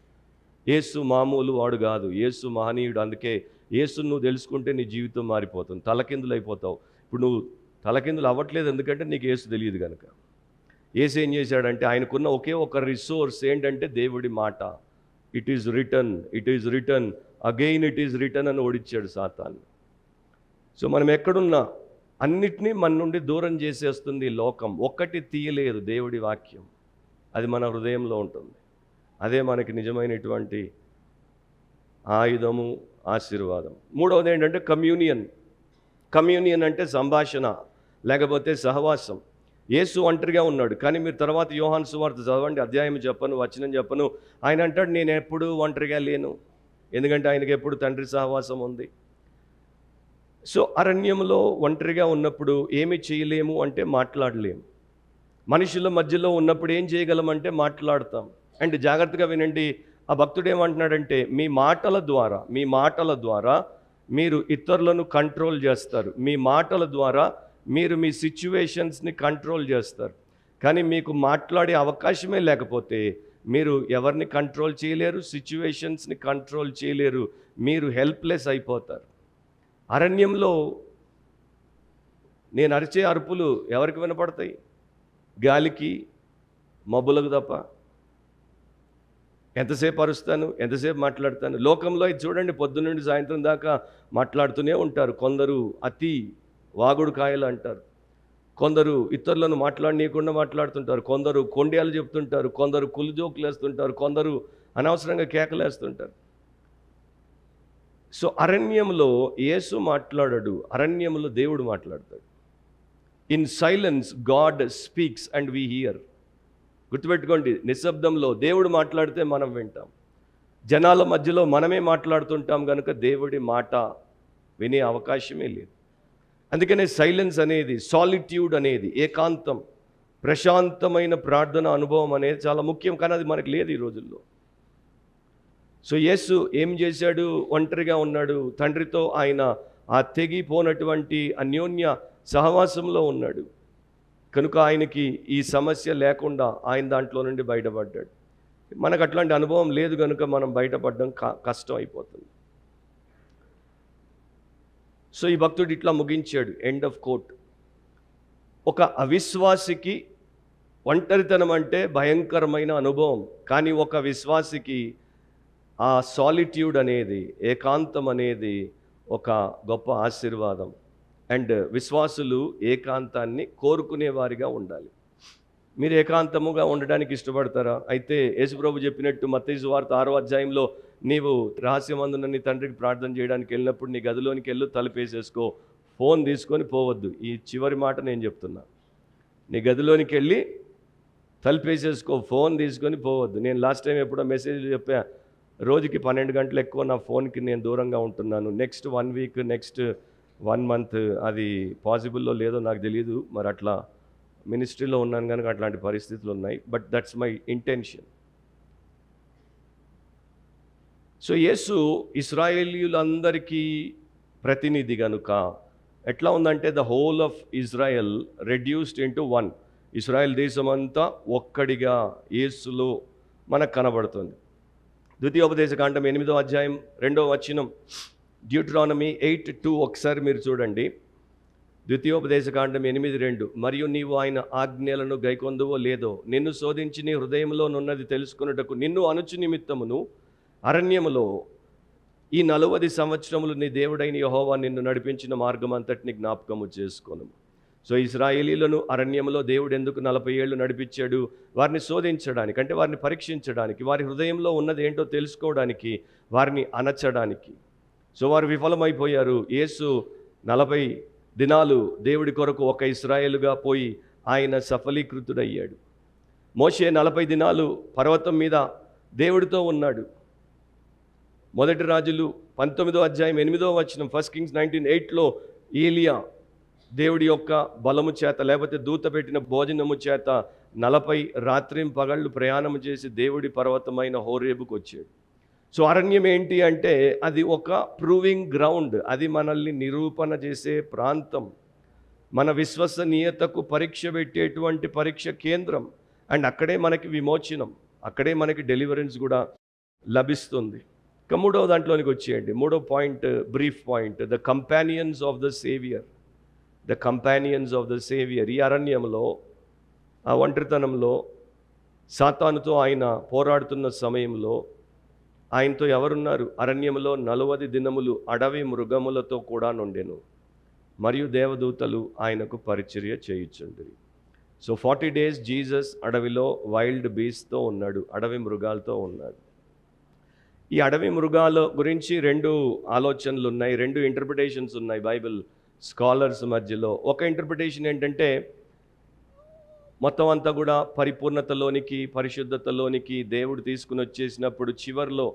యేసు మామూలు వాడు కాదు, యేసు మహనీయుడు. అందుకే యేసును నువ్వు తెలుసుకుంటే నీ జీవితం మారిపోతుంది, తలకిందులు అయిపోతావు. ఇప్పుడు నువ్వు తలకిందులు అవ్వట్లేదు ఎందుకంటే నీకు యేసు తెలియదు కనుక. యేసు ఏం చేశాడంటే, ఆయనకున్న ఒకే ఒక రిసోర్స్ ఏంటంటే దేవుడి మాట. It is return again it is return అని ఓడిచ్చాడు సాతాను. సో మనం ఎక్కడున్నా అన్నిటినీ మన నుండి దూరం చేసేస్తుంది లోకం. ఒక్కటి తీయలేదు, దేవుడి వాక్యం. అది మన హృదయంలో ఉంటుంది. అదే మనకి నిజమైనటువంటి ఆయుధము, ఆశీర్వాదం. మూడవది ఏంటంటే కమ్యూనియన్ అంటే సంభాషణ, లేకపోతే సహవాసం. యేసు ఒంటరిగా ఉన్నాడు. కానీ మీరు తర్వాత యోహాను సువార్త చదవండి, అధ్యాయం చెప్పను, వచనం చెప్పను, ఆయన అంటాడు నేను ఎప్పుడు ఒంటరిగా లేను, ఎందుకంటే ఆయనకి ఎప్పుడు తండ్రి సహవాసం ఉంది. సో అరణ్యంలో ఒంటరిగా ఉన్నప్పుడు ఏమి చేయలేము అంటే మాట్లాడలేము. మనుషుల మధ్యలో ఉన్నప్పుడు ఏం చేయగలమంటే మాట్లాడతాం. అండ్ జాగ్రత్తగా వినండి, ఆ భక్తుడు ఏమంటున్నాడంటే, మీ మాటల ద్వారా మీరు ఇతరులను కంట్రోల్ చేస్తారు, మీ మాటల ద్వారా మీరు మీ సిచ్యువేషన్స్ని కంట్రోల్ చేస్తారు. కానీ మీకు మాట్లాడే అవకాశమే లేకపోతే మీరు ఎవరిని కంట్రోల్ చేయలేరు, సిచ్యువేషన్స్ని కంట్రోల్ చేయలేరు, మీరు హెల్ప్లెస్ అయిపోతారు. అరణ్యంలో నేను అరిచే అరుపులు ఎవరికి వినపడతాయి? గాలికి, మబ్బులకు తప్ప. ఎంతసేపు అరుస్తాను, ఎంతసేపు మాట్లాడతాను? లోకంలో ఇది చూడండి, పొద్దున్నుండి సాయంత్రం దాకా మాట్లాడుతూనే ఉంటారు. కొందరు అతి వాగుడు కాయలు అంటారు, కొందరు ఇతరులను మాట్లాడనీయకుండా మాట్లాడుతుంటారు, కొందరు కొండేలు చెప్తుంటారు, కొందరు కులుజోకులు వేస్తుంటారు, కొందరు అనవసరంగా కేకలేస్తుంటారు. సో అరణ్యంలో యేసు మాట్లాడడు, అరణ్యంలో దేవుడు మాట్లాడతాడు. In silence God speaks and we here. గుర్తుపెట్టుకోండి, నిశ్శబ్దంలో దేవుడు మాట్లాడితే మనం వింటాం. జనాల మధ్యలో మనమే మాట్లాడుతుంటాం కనుక దేవుడి మాట వినే అవకాశమే లేదు. అందుకనే సైలెన్స్ అనేది, సాలిట్యూడ్ అనేది, ఏకాంతం, ప్రశాంతమైన ప్రార్థన అనుభవం అనేది చాలా ముఖ్యం. కానీ అది మనకు లేదు ఈ రోజుల్లో. సో యేసు ఏం చేశాడు? ఒంటరిగా ఉన్నాడు. తండ్రితో ఆయన ఆ తెగిపోనటువంటి అన్యోన్య సహవాసంలో ఉన్నాడు కనుక ఆయనకి ఈ సమస్య లేకుండా ఆయన దాంట్లో నుండి బయటపడ్డాడు. మనకు అట్లాంటి అనుభవం లేదు కనుక మనం బయటపడడం కష్టం అయిపోతుంది. సో ఈ భక్తుడు ఇట్లా ముగించాడు, ఎండ్ ఆఫ్ కోట్. ఒక అవిశ్వాసికి ఒంటరితనం అంటే భయంకరమైన అనుభవం, కానీ ఒక విశ్వాసికి ఆ సాలిట్యూడ్ అనేది, ఏకాంతం అనేది ఒక గొప్ప ఆశీర్వాదం. అండ్ విశ్వాసులు ఏకాంతాన్ని కోరుకునేవారిగా ఉండాలి. మీరు ఏకాంతముగా ఉండడానికి ఇష్టపడతారా? అయితే యేసుప్రభు చెప్పినట్టు మత్తయి సువార్త 6వ అధ్యాయంలో నీవు రహస్యమందున నీ తండ్రికి ప్రార్థన చేయడానికి వెళ్ళినప్పుడు నీ గదిలోనికి వెళ్ళు, తలుపేసేసుకో, ఫోన్ తీసుకొని పోవద్దు. ఈ చివరి మాట నేను చెప్తున్నా. నీ గదిలోనికి వెళ్ళి తలుపేసేసుకో, ఫోన్ తీసుకొని పోవద్దు. నేను లాస్ట్ టైం ఎప్పుడో మెసేజ్లు చెప్పా, రోజుకి 12 గంటలు ఎక్కువ నా ఫోన్కి నేను దూరంగా ఉంటున్నాను. నెక్స్ట్ 1 వీక్, నెక్స్ట్ 1 మంత్ అది పాసిబుల్లో లేదో నాకు తెలియదు. మరి అట్లా మినిస్ట్రీలో ఉన్నాను కనుక అట్లాంటి పరిస్థితులు ఉన్నాయి. But that's my intention. So యేసు ఇశ్రాయేలీయులందరికీ ప్రతినిధి కనుక ఎట్లా ఉందంటే the whole of Israel reduced into one. Israel దేశం అంతా ఒక్కడిగా యేసులో మనకు కనబడుతుంది. ద్వితీయోపదేశకాండం 8వ అధ్యాయం 2వ వచనం, డ్యూటరానమీ 8:2 ఒకసారి మీరు చూడండి. ద్వితీయోపదేశకాండం 8:2, మరియు నీవు ఆయన ఆజ్ఞలను గైకొందువో లేదో నిన్ను శోధించి నీ హృదయంలోనున్నది తెలుసుకొనుటకు నిన్ను అనుచు నిమిత్తమును అరణ్యములో ఈ 40 సంవత్సరములు నీ దేవుడైన యెహోవా నిన్ను నడిపించిన మార్గం అంతటిని జ్ఞాపకము చేసుకోను. సో ఇశ్రాయేలీలను అరణ్యంలో దేవుడు ఎందుకు 40 ఏళ్ళు నడిపించాడు? వారిని శోధించడానికి, అంటే వారిని పరీక్షించడానికి, వారి హృదయంలో ఉన్నది ఏంటో తెలుసుకోవడానికి, వారిని అణచడానికి. సో వారు విఫలమైపోయారు. యేసు 40 దినాలు దేవుడి కొరకు ఒక ఇశ్రాయేలుగా పోయి ఆయన సఫలీకృతుడయ్యాడు. మోషే 40 దినాలు పర్వతం మీద దేవుడితో ఉన్నాడు. మొదటి రాజులు 19వ అధ్యాయం 8వ వచనం, 1 Kings 19:8లో ఏలియా దేవుడి యొక్క బలము చేత, లేకపోతే దూత పెట్టిన భోజనము చేత 40 రాత్రింపగళ్ళు ప్రయాణం చేసి దేవుడి పర్వతమైన హోరేబుకు వచ్చాడు. సో అరణ్యం ఏంటి అంటే అది ఒక ప్రూవింగ్ గ్రౌండ్, అది మనల్ని నిరూపణ చేసే ప్రాంతం, మన విశ్వసనీయతకు పరీక్ష పెట్టేటువంటి పరీక్ష కేంద్రం. అండ్ అక్కడే మనకి విమోచనం, అక్కడే మనకి డెలివరెన్స్ కూడా లభిస్తుంది. ఇక 3వ దాంట్లోనికి వచ్చేయండి. 3వ point, brief point, the companions of the saviour. The companions of the saviour. ఈ అరణ్యంలో, ఆ ఒంటరితనంలో, సాతానుతో ఆయన పోరాడుతున్న సమయంలో ఆయనతో ఎవరున్నారు? అరణ్యంలో 40 దినములు అడవి మృగములతో కూడా నుండెను, మరియు దేవదూతలు ఆయనకు పరిచర్య చేయుచుండిరి. సో 40 days జీసస్ అడవిలో వైల్డ్ బీస్ట్తో ఉన్నాడు, అడవి మృగాలతో ఉన్నాడు. ఈ అడవి మృగాల గురించి 2 ఆలోచనలు ఉన్నాయి, 2 ఇంటర్ప్రిటేషన్స్ ఉన్నాయి బైబిల్ స్కాలర్స్ మధ్యలో. ఒక ఇంటర్ప్రిటేషన్ ఏంటంటే మొత్తం అంతా కూడా పరిపూర్ణతలోనికి, పరిశుద్ధతలోనికి దేవుడు తీసుకుని వచ్చేసినప్పుడు చివరిలో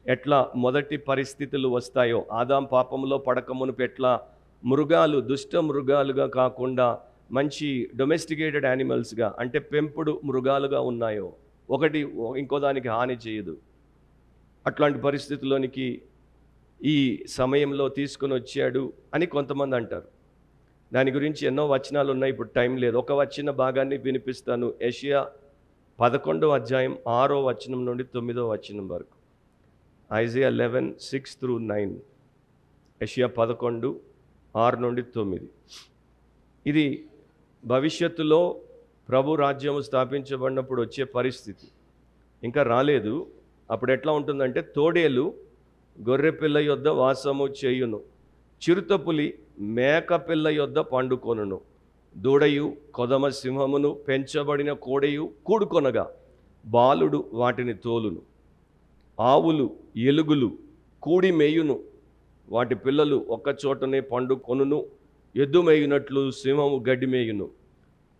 ఎట్లా మొదటి పరిస్థితులు వస్తాయో, ఆదాం పాపంలో పడకమునుపు ఎట్లా మృగాలు దుష్ట మృగాలుగా కాకుండా మంచి డొమెస్టికేటెడ్ యానిమల్స్గా, అంటే పెంపుడు మృగాలుగా ఉన్నాయో, ఒకటి ఇంకో దానికి హాని చేయదు, అట్లాంటి పరిస్థితుల్లోనికి ఈ సమయంలో తీసుకుని వచ్చాడు అని కొంతమంది అంటారు. దాని గురించి ఎన్నో వచనాలు ఉన్నాయి, ఇప్పుడు టైం లేదు. ఒక వచన భాగాన్ని వినిపిస్తాను. యెషయా 11వ అధ్యాయం 6వ వచనం నుండి 9వ వచనం వరకు. ఐజియా 11:6-9. యెషయా 11:6 నుండి 9. ఇది భవిష్యత్తులో ప్రభు రాజ్యము స్థాపించబడినప్పుడు వచ్చే పరిస్థితి. ఇంకా రాలేదు. అప్పుడు ఎట్లా ఉంటుందంటే, తోడేలు గొర్రెపిల్ల యొద్ద వాసము చేయును, చిరుతపులి మేక పిల్ల యొద్ద పండుకొనును, దూడయు కొదమ సింహమును పెంచబడిన కోడెయు కూడుకొనగా బాలుడు వాటిని తోలును, ఆవులు ఎలుగులు కూడి మేయును, వాటి పిల్లలు ఒక్కచోటనే పండుకొనును, ఎద్దు మేయునట్లు సింహము గడ్డి మేయును,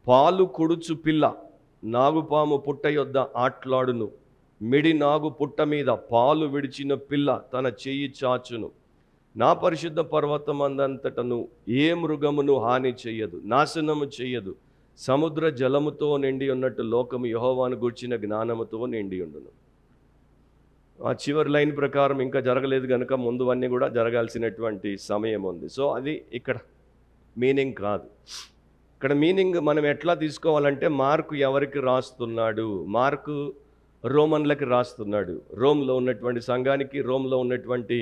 పాలు కుడుచు పిల్ల నాగుపాము పుట్ట యొద్ద ఆట్లాడును, మిడి నాగు పుట్ట మీద పాలు విడిచిన పిల్ల తన చెయ్యి చాచును. నా పరిశుద్ధ పర్వతమందంతటను ఏ మృగమును హాని చెయ్యదు, నాశనము చెయ్యదు. సముద్ర జలముతో నిండి ఉన్నట్టు లోకము యెహోవాను గూర్చిన జ్ఞానముతో నిండి ఉండును. ఆ చివరి లైన్ ప్రకారం ఇంకా జరగలేదు కనుక ముందువన్నీ కూడా జరగాల్సినటువంటి సమయం ఉంది. సో అది ఇక్కడ మీనింగ్ కాదు. ఇక్కడ మీనింగ్ మనం ఎట్లా తీసుకోవాలంటే, మార్కు ఎవరికి రాస్తున్నాడు? మార్కు రోమన్లకి రాస్తున్నాడు. రోమ్లో ఉన్నటువంటి సంఘానికి, రోమ్లో ఉన్నటువంటి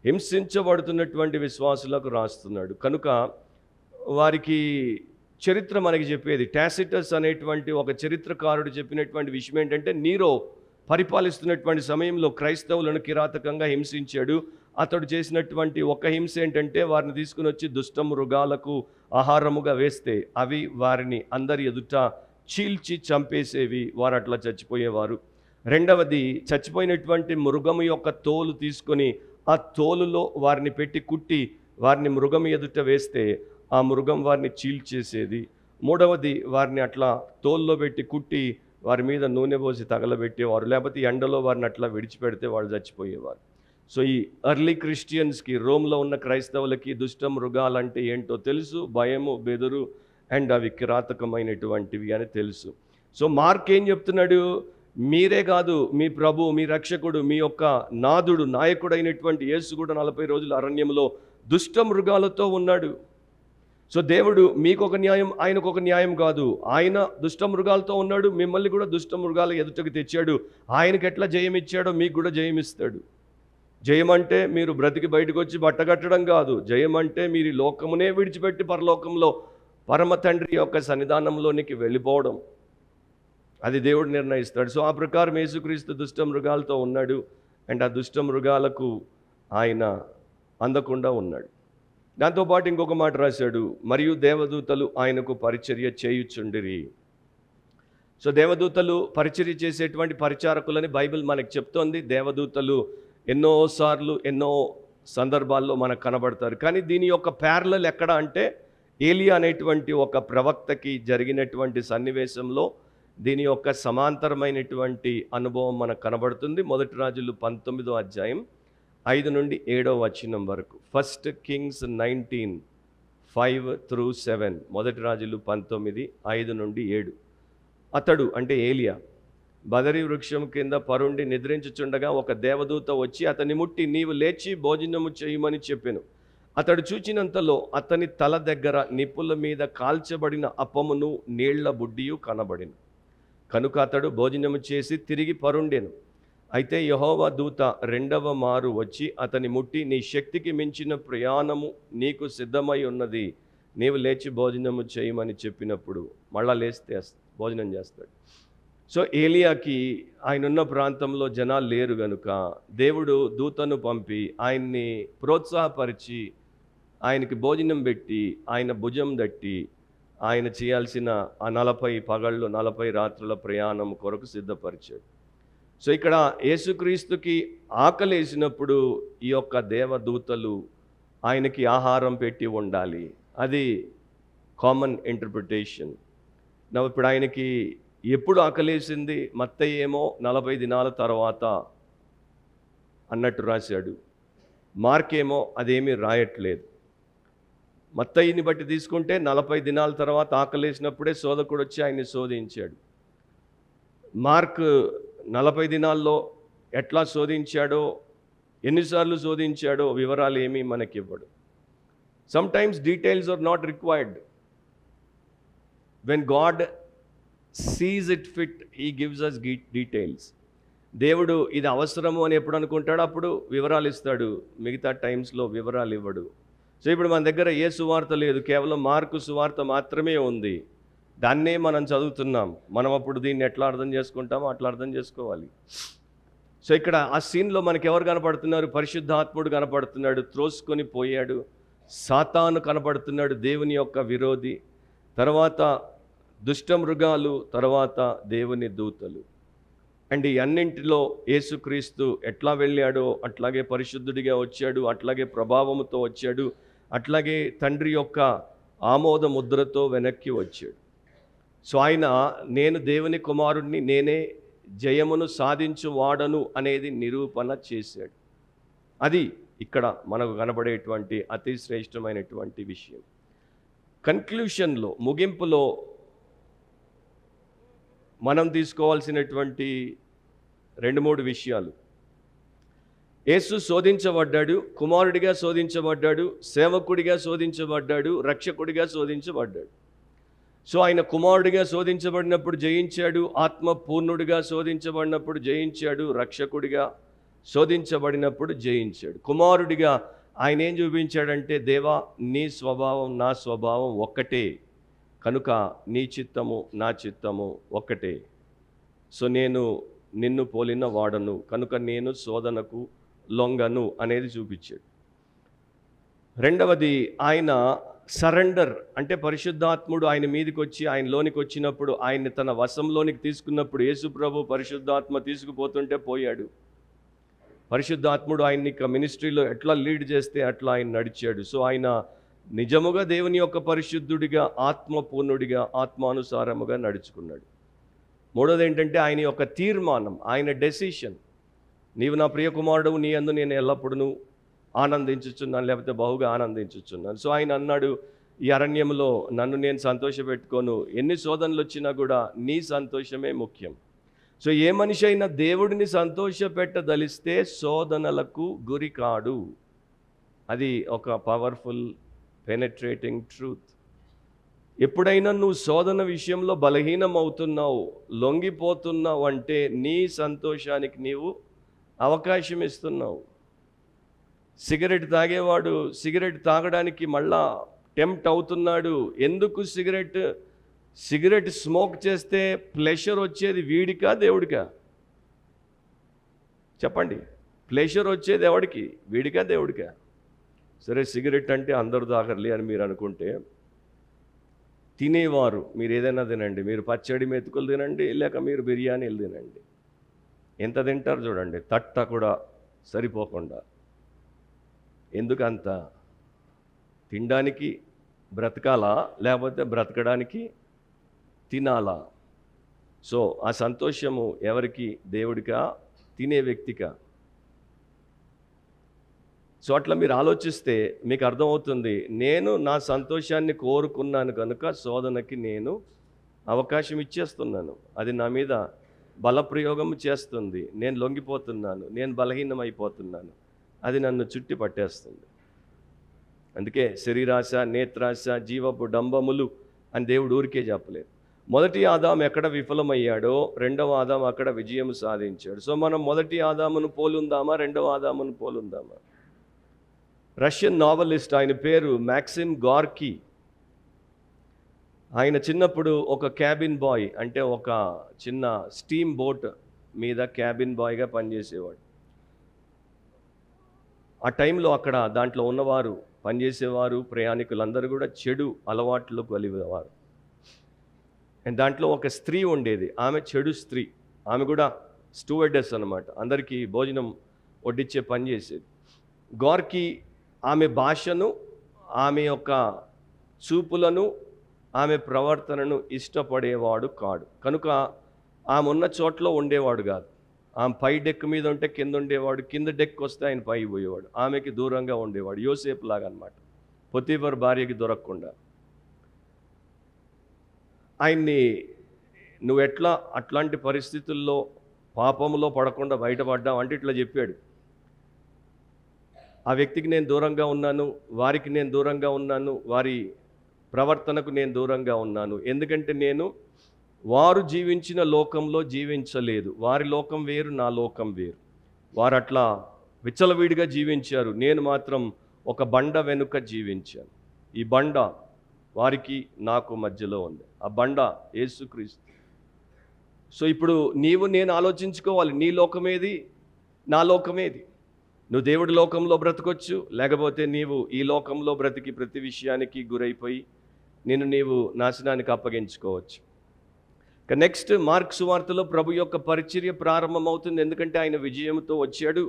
హింసించబడుతున్నటువంటి విశ్వాసులకు రాస్తున్నాడు. కనుక వారికి చరిత్ర మనకి చెప్పేది. టాసిటస్ అనేటువంటి ఒక చరిత్రకారుడు చెప్పినటువంటి విషయం ఏంటంటే, నీరో పరిపాలిస్తున్నటువంటి సమయంలో క్రైస్తవులను కిరాతకంగా హింసించాడు. అతడు చేసినటువంటి ఒక హింస ఏంటంటే, వారిని తీసుకుని వచ్చి దుష్ట మృగాలకు ఆహారముగా వేస్తే అవి వారిని అందరి ఎదుట చీల్చి చంపేసేవి. వారు అట్లా చచ్చిపోయేవారు. రెండవది, చచ్చిపోయినటువంటి మృగము యొక్క తోలు తీసుకొని ఆ తోలులో వారిని పెట్టి కుట్టి వారిని మృగం ఎదుట వేస్తే ఆ మృగం వారిని చీల్చేసేది. మూడవది, వారిని అట్లా తోల్లో పెట్టి కుట్టి వారి మీద నూనె పోసి తగలబెట్టేవారు, లేకపోతే ఎండలో వారిని అట్లా విడిచిపెడితే వాళ్ళు చచ్చిపోయేవారు. సో ఈ ఎర్లీ క్రిస్టియన్స్కి, రోమ్లో ఉన్న క్రైస్తవులకి దుష్ట మృగాలంటే ఏంటో తెలుసు, భయము, బెదురు, అండ్ అవి కిరాతకమైనటువంటివి అని తెలుసు. సో మార్క్ ఏం చెప్తున్నాడు, మీరే కాదు, మీ ప్రభు, మీ రక్షకుడు, మీ యొక్క నాథుడు, నాయకుడైనటువంటి యేసు కూడా 40 రోజులు అరణ్యంలో దుష్ట మృగాలతో ఉన్నాడు. సో దేవుడు మీకు ఒక న్యాయం, ఆయనకు ఒక న్యాయం కాదు. ఆయన దుష్ట మృగాలతో ఉన్నాడు, మిమ్మల్ని కూడా దుష్ట మృగాల ఎదుటకు తెచ్చాడు. ఆయనకి ఎట్లా జయం ఇచ్చాడో మీకు కూడా జయం ఇస్తాడు. జయం అంటే మీరు బ్రతికి బయటకు వచ్చి బట్టగట్టడం కాదు. జయం అంటే మీరు ఈ లోకమునే విడిచిపెట్టి పరలోకంలో పరమ తండ్రి యొక్క సన్నిధానంలోనికి వెళ్ళిపోవడం. అది దేవుడు నిర్ణయిస్తాడు. సో ఆ ప్రకారం యేసుక్రీస్తు దుష్ట మృగాలతో ఉన్నాడు. అండ్ ఆ దుష్ట మృగాలకు ఆయన అందకుండా ఉన్నాడు. దాంతోపాటు ఇంకొక మాట రాశాడు, మరియు దేవదూతలు ఆయనకు పరిచర్య చేయుచుండిరి. సో దేవదూతలు పరిచర్య చేసేటువంటి పరిచారకులని బైబిల్ మనకు చెప్తోంది. దేవదూతలు ఎన్నోసార్లు ఎన్నో సందర్భాల్లో మనకు కనబడతారు. కానీ దీని యొక్క ప్యారలల్ ఎక్కడ అంటే, ఏలియా అనేటువంటి ఒక ప్రవక్తకి జరిగినటువంటి సన్నివేశంలో దీని యొక్క సమాంతరమైనటువంటి అనుభవం మనకు కనబడుతుంది. 1 రాజులు 19వ అధ్యాయం 5 నుండి 7వ వచనం వరకు. 1 Kings 19:5-7. 1 రాజులు 19, 5 నుండి 7. అతడు అంటే ఏలియా బదరి వృక్షం కింద పరుండి నిద్రించుచుండగా ఒక దేవదూత వచ్చి అతని ముట్టి, నీవు లేచి భోజనము చేయమని చెప్పెను. అతడు చూచినంతలో అతని తల దగ్గర నిప్పుల మీద కాల్చబడిన అప్పమును నీళ్ల బుడ్డియు కనబడిను. కనుక అతడు భోజనము చేసి తిరిగి పరుండెను. అయితే యెహోవా దూత 2వ మారు వచ్చి అతని ముట్టి, నీ శక్తికి మించిన ప్రయాణము నీకు సిద్ధమై ఉన్నది, నీవు లేచి భోజనము చేయమని చెప్పినప్పుడు మళ్ళా లేస్తే భోజనం చేస్తాడు. సో ఏలియాకి ఆయనున్న ప్రాంతంలో జనాలు లేరు గనుక దేవుడు దూతను పంపి ఆయన్ని ప్రోత్సాహపరిచి ఆయనకి భోజనం పెట్టి ఆయన భుజం దట్టి ఆయన చేయాల్సిన ఆ 40 పగళ్ళు 40 రాత్రుల ప్రయాణం కొరకు సిద్ధపరిచాడు. సో ఇక్కడ యేసుక్రీస్తుకి ఆకలేసినప్పుడు ఈ యొక్క దేవదూతలు ఆయనకి ఆహారం పెట్టి ఉండాలి. అది కామన్ ఇంటర్ప్రిటేషన్. ఇప్పుడు ఆయనకి ఎప్పుడు ఆకలేసింది? మత్తయి ఏమో 40 దినాల తర్వాత అన్నట్టు రాశాడు. మార్క్ ఏమో అదేమీ రాయట్లేదు. మత్తయిని బట్టి తీసుకుంటే 40 దినాల తర్వాత ఆకలేసినప్పుడే శోధకుడు వచ్చి ఆయన్ని శోధించాడు. మార్క్ 40 దినాల్లో ఎట్లా శోధించాడో, ఎన్నిసార్లు శోధించాడో వివరాలు ఏమీ మనకి ఇవ్వడు. Sometimes details are not required. When God sees it fit, he gives us details. దేవుడు ఇది అవసరము అని ఎప్పుడు అనుకుంటాడో అప్పుడు వివరాలు ఇస్తాడు, మిగతా టైమ్స్లో వివరాలు ఇవ్వడు. సో ఇప్పుడు మన దగ్గర ఏ సువార్త లేదు, కేవలం మార్కు సువార్త మాత్రమే ఉంది. దాన్నే మనం చదువుతున్నాం. మనం అప్పుడు దీన్ని ఎట్లా అర్థం చేసుకుంటామో అట్లా అర్థం చేసుకోవాలి. సో ఇక్కడ ఆ సీన్లో మనకి ఎవరు కనపడుతున్నారు? పరిశుద్ధాత్ముడు కనపడుతున్నాడు, త్రోసుకొని పోయాడు. సాతాను కనపడుతున్నాడు, దేవుని యొక్క విరోధి. తర్వాత దుష్ట మృగాలు, తర్వాత దేవుని దూతలు. అండ్ ఈ అన్నింటిలో యేసుక్రీస్తు ఎట్లా వెళ్ళాడో అట్లాగే పరిశుద్ధుడిగా వచ్చాడు, అట్లాగే ప్రభావముతో వచ్చాడు, అట్లాగే తండ్రి యొక్క ఆమోద ముద్రతో వెనక్కి వచ్చాడు. సో ఆయన నేను దేవుని కుమారుడిని, నేనే జయమును సాధించువాడను అనేది నిరూపణ చేశాడు. అది ఇక్కడ మనకు కనబడేటువంటి అతి శ్రేష్టమైనటువంటి విషయం. కన్క్లూషన్లో, ముగింపులో మనం తీసుకోవాల్సినటువంటి 2-3 విషయాలు. యేసు శోధించబడ్డాడు, కుమారుడిగా శోధించబడ్డాడు, సేవకుడిగా శోధించబడ్డాడు, రక్షకుడిగా శోధించబడ్డాడు. సో ఆయన కుమారుడిగా శోధించబడినప్పుడు జయించాడు, ఆత్మ పూర్ణుడిగా శోధించబడినప్పుడు జయించాడు, రక్షకుడిగా శోధించబడినప్పుడు జయించాడు. కుమారుడిగా ఆయన ఏం చూపించాడంటే, దేవా నీ స్వభావం నా స్వభావం ఒక్కటే కనుక నీ చిత్తము నా చిత్తము ఒక్కటే. సో నేను నిన్ను పోలిన వాడను, కనుక నేను శోధనకు లొంగను అనేది చూపించాడు. రెండవది, ఆయన సరెండర్, అంటే పరిశుద్ధాత్ముడు ఆయన మీదకి వచ్చి ఆయనలోనికి వచ్చినప్పుడు, ఆయన్ని తన వశంలోనికి తీసుకున్నప్పుడు, యేసు ప్రభు పరిశుద్ధాత్మ తీసుకుపోతుంటే పోయాడు. పరిశుద్ధాత్ముడు ఆయన్ని మినిస్ట్రీలో ఎట్లా లీడ్ చేస్తే అట్లా ఆయన నడిచాడు. సో ఆయన నిజముగా దేవుని యొక్క పరిశుద్ధుడిగా, ఆత్మపూర్ణుడిగా, ఆత్మానుసారముగా నడుచుకున్నాడు. మూడోది ఏంటంటే ఆయన యొక్క తీర్మానం, ఆయన డెసిషన్. నీవు నా ప్రియకుమారుడు, నీ యందు నేను ఎల్లప్పుడూ ఆనందించుచున్నాను, లేకపోతే బహుగా ఆనందించుచున్నాను. సో ఆయన అన్నాడు, ఈ అరణ్యంలో నన్ను నేను సంతోషపెట్టుకోను, ఎన్ని శోధనలు వచ్చినా కూడా నీ సంతోషమే ముఖ్యం. సో ఏ మనిషి అయినా దేవుడిని సంతోషపెట్టదలిస్తే శోధనలకు గురి కాడు. అది ఒక పవర్ఫుల్ పెనెట్రేటింగ్ ట్రూత్. ఎప్పుడైనా నువ్వు శోధన విషయంలో బలహీనం అవుతున్నావు, లొంగిపోతున్నావు అంటే నీ సంతోషానికి నీవు అవకాశం ఇస్తున్నావు. సిగరెట్ తాగేవాడు సిగరెట్ తాగడానికి మళ్ళా టెంప్ట్ అవుతున్నాడు. ఎందుకు? సిగరెట్ స్మోక్ చేస్తే ప్లెషర్ వచ్చేది వీడికా దేవుడికా? చెప్పండి. ప్లెషర్ వచ్చేది ఎవడికి? వీడికా దేవుడికా? సరే, సిగరెట్ అంటే అందరూ తాగర్లే అని మీరు అనుకుంటే, తినేవారు మీరు ఏదైనా తినండి, మీరు పచ్చడి మెతుకులు తినండి, లేక మీరు బిర్యానీలు తినండి, ఎంత తింటారు చూడండి, తట్ట కూడా సరిపోకుండా. ఎందుకంత? తినడానికి బ్రతకాలా, లేకపోతే బ్రతకడానికి తినాలా? సో ఆ సంతోషము ఎవరికి? దేవుడికా, తినే వ్యక్తికా? సో అట్లా మీరు ఆలోచిస్తే మీకు అర్థమవుతుంది, నేను నా సంతోషాన్ని కోరుకున్నాను కనుక శోధనకి నేను అవకాశం ఇచ్చేస్తున్నాను. అది నా మీద బలప్రయోగం చేస్తుంది, నేను లొంగిపోతున్నాను, నేను బలహీనమైపోతున్నాను, అది నన్ను చుట్టి పట్టేస్తుంది. అందుకే శరీరాశ, నేత్రాశ, జీవపు డంబములు అని దేవుడు ఊరికే చెప్పలేదు. మొదటి ఆదాం ఎక్కడ విఫలమయ్యాడో రెండవ ఆదాం అక్కడ విజయం సాధించాడు. సో మనం మొదటి ఆదామును పోలుందామా, రెండవ ఆదామును పోలుందామా? రష్యన్ నావలిస్ట్, ఆయన పేరు మ్యాక్సిమ్ గార్కీ. ఆయన చిన్నప్పుడు ఒక క్యాబిన్ బాయ్, అంటే ఒక చిన్న స్టీమ్ బోట్ మీద క్యాబిన్ బాయ్గా పనిచేసేవాడు. ఆ టైంలో అక్కడ దాంట్లో ఉన్నవారు, పనిచేసేవారు, ప్రయాణికులందరూ కూడా చెడు అలవాట్లకు కలిగేవారు. అండ్ దాంట్లో ఒక స్త్రీ ఉండేది, ఆమె చెడు స్త్రీ. ఆమె కూడా స్టూవర్డెస్ అన్నమాట, అందరికీ భోజనం వడ్డించే పని చేసేది. గార్కీ ఆమె భాషను, ఆమె యొక్క చూపులను, ఆమె ప్రవర్తనను ఇష్టపడేవాడు కాడు. కనుక ఆమె ఉన్న చోట్ల ఉండేవాడు కాదు. ఆమె పై డెక్ మీద ఉంటే కింద ఉండేవాడు, కింద డెక్ వస్తే ఆయన పైకి పోయేవాడు, ఆమెకి దూరంగా ఉండేవాడు. యోసేపు లాగా అనమాట, పొతీఫర్ భార్యకి దొరకకుండా. ఆయన్ని నువ్వు ఎట్లా అట్లాంటి పరిస్థితుల్లో పాపంలో పడకుండా బయటపడ్డావు అంటే ఇట్లా చెప్పాడు, ఆ వ్యక్తికి నేను దూరంగా ఉన్నాను, వారికి నేను దూరంగా ఉన్నాను, వారి ప్రవర్తనకు నేను దూరంగా ఉన్నాను. ఎందుకంటే నేను వారు జీవించిన లోకంలో జీవించలేదు. వారి లోకం వేరు, నా లోకం వేరు. వారు అట్లా విచ్చలవిడిగా జీవించారు, నేను మాత్రం ఒక బండ వెనుక జీవించాను. ఈ బండ వారికి నాకు మధ్యలో ఉంది. ఆ బండ యేసుక్రీస్తు. సో ఇప్పుడు నీవు నేను ఆలోచించుకోవాలి, నీ లోకమేది, నా లోకమేది. నువ్వు దేవుడి లోకంలో బ్రతకొచ్చు, లేకపోతే నీవు ఈ లోకంలో బ్రతికి ప్రతి విషయానికి గురైపోయి నీవు నాశనానికి అప్పగించుకోవచ్చు. నెక్స్ట్ మార్క్ సువార్తలో ప్రభు యొక్క పరిచర్య ప్రారంభమవుతుంది. ఎందుకంటే ఆయన విజయంతో వచ్చాడు.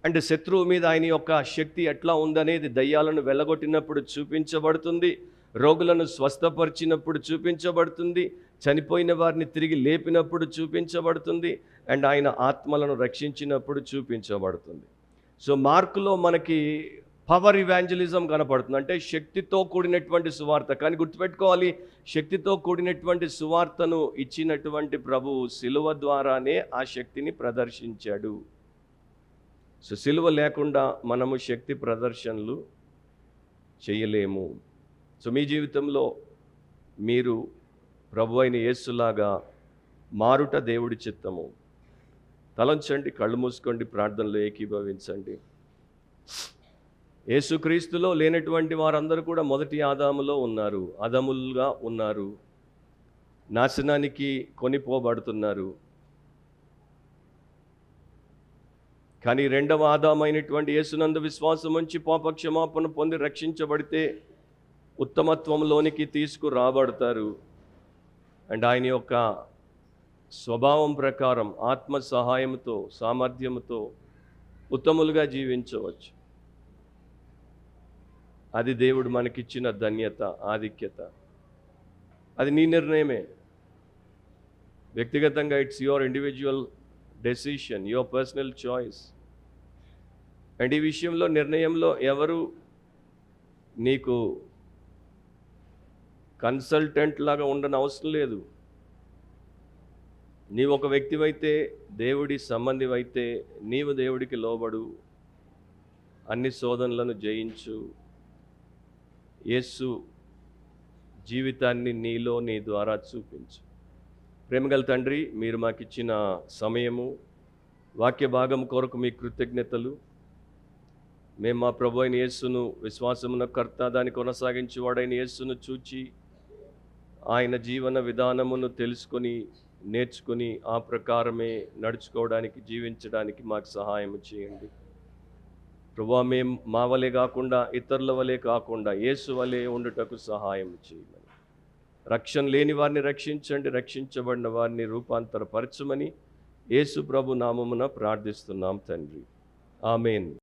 అండ్ శత్రువు మీద ఆయన యొక్క శక్తి ఎట్లా ఉందనేది దయ్యాలను వెళ్ళగొట్టినప్పుడు చూపించబడుతుంది, రోగులను స్వస్థపరిచినప్పుడు చూపించబడుతుంది, చనిపోయిన వారిని తిరిగి లేపినప్పుడు చూపించబడుతుంది, అండ్ ఆయన ఆత్మలను రక్షించినప్పుడు చూపించబడుతుంది. సో మార్కులో మనకి పవర్ ఇవాంజలిజం కనపడుతుంది, అంటే శక్తితో కూడినటువంటి సువార్త. కానీ గుర్తుపెట్టుకోవాలి, శక్తితో కూడినటువంటి సువార్తను ఇచ్చినటువంటి ప్రభువు సిలువ ద్వారానే ఆ శక్తిని ప్రదర్శించాడు. సో సిలువ లేకుండా మనము శక్తి ప్రదర్శనలు చేయలేము. సో మీ జీవితంలో మీరు ప్రభు అయిన యేసులాగా మారుట దేవుడి చిత్తము. తలంచండి, కళ్ళు మూసుకోండి, ప్రార్థనలో ఏకీభవించండి. యేసుక్రీస్తులో లేనటువంటి వారందరూ కూడా మొదటి ఆదాములో ఉన్నారు, అదములుగా ఉన్నారు, నాశనానికి కొనిపోబడుతున్నారు. కానీ రెండవ ఆదామైనటువంటి యేసునందు విశ్వాసం ఉంచి పాపక్షమాపణ పొంది రక్షించబడితే ఉత్తమత్వంలోనికి తీసుకురాబడతారు. అండ్ ఆయన యొక్క స్వభావం ప్రకారం ఆత్మ సహాయంతో సామర్థ్యంతో ఉత్తములుగా జీవించవచ్చు. అది దేవుడు మనకిచ్చిన ధన్యత, ఆధిక్యత. అది నీ నిర్ణయమే. వ్యక్తిగతంగా it's your individual decision, your personal choice. And ఈ విషయంలో నిర్ణయంలో ఎవరు నీకు కన్సల్టెంట్ లాగా ఉండని అవసరం లేదు. నీవు ఒక వ్యక్తివైతే, దేవుడి సంబంధివైతే, నీవు దేవుడికి లోబడు, అన్ని శోధనలను జయించు. యేసు జీవితాన్ని నీలో నీ ద్వారా చూపించు. ప్రేమగల తండ్రి, మీరు మాకిచ్చిన సమయము, వాక్య భాగం కొరకు మీ కృతజ్ఞతలు. మేము మా ప్రభు అయిన యేసును, విశ్వాసమున కర్త, దాన్ని కొనసాగించేవాడైన యేసును చూచి ఆయన జీవన విధానమును తెలుసుకొని నేర్చుకొని ఆ ప్రకారమే నడుచుకోవడానికి, జీవించడానికి మాకు సహాయం చేయండి. ప్రభువా, మేము మా వలె కాకుండా, ఇతరుల వలె కాకుండా యేసు వలె ఉండుటకు సహాయం చేయమని, రక్షణ లేని వారిని రక్షించండి, రక్షించబడిన వారిని రూపాంతరపరచమని యేసు ప్రభు నామమున ప్రార్థిస్తున్నాం తండ్రి. ఆమేన్.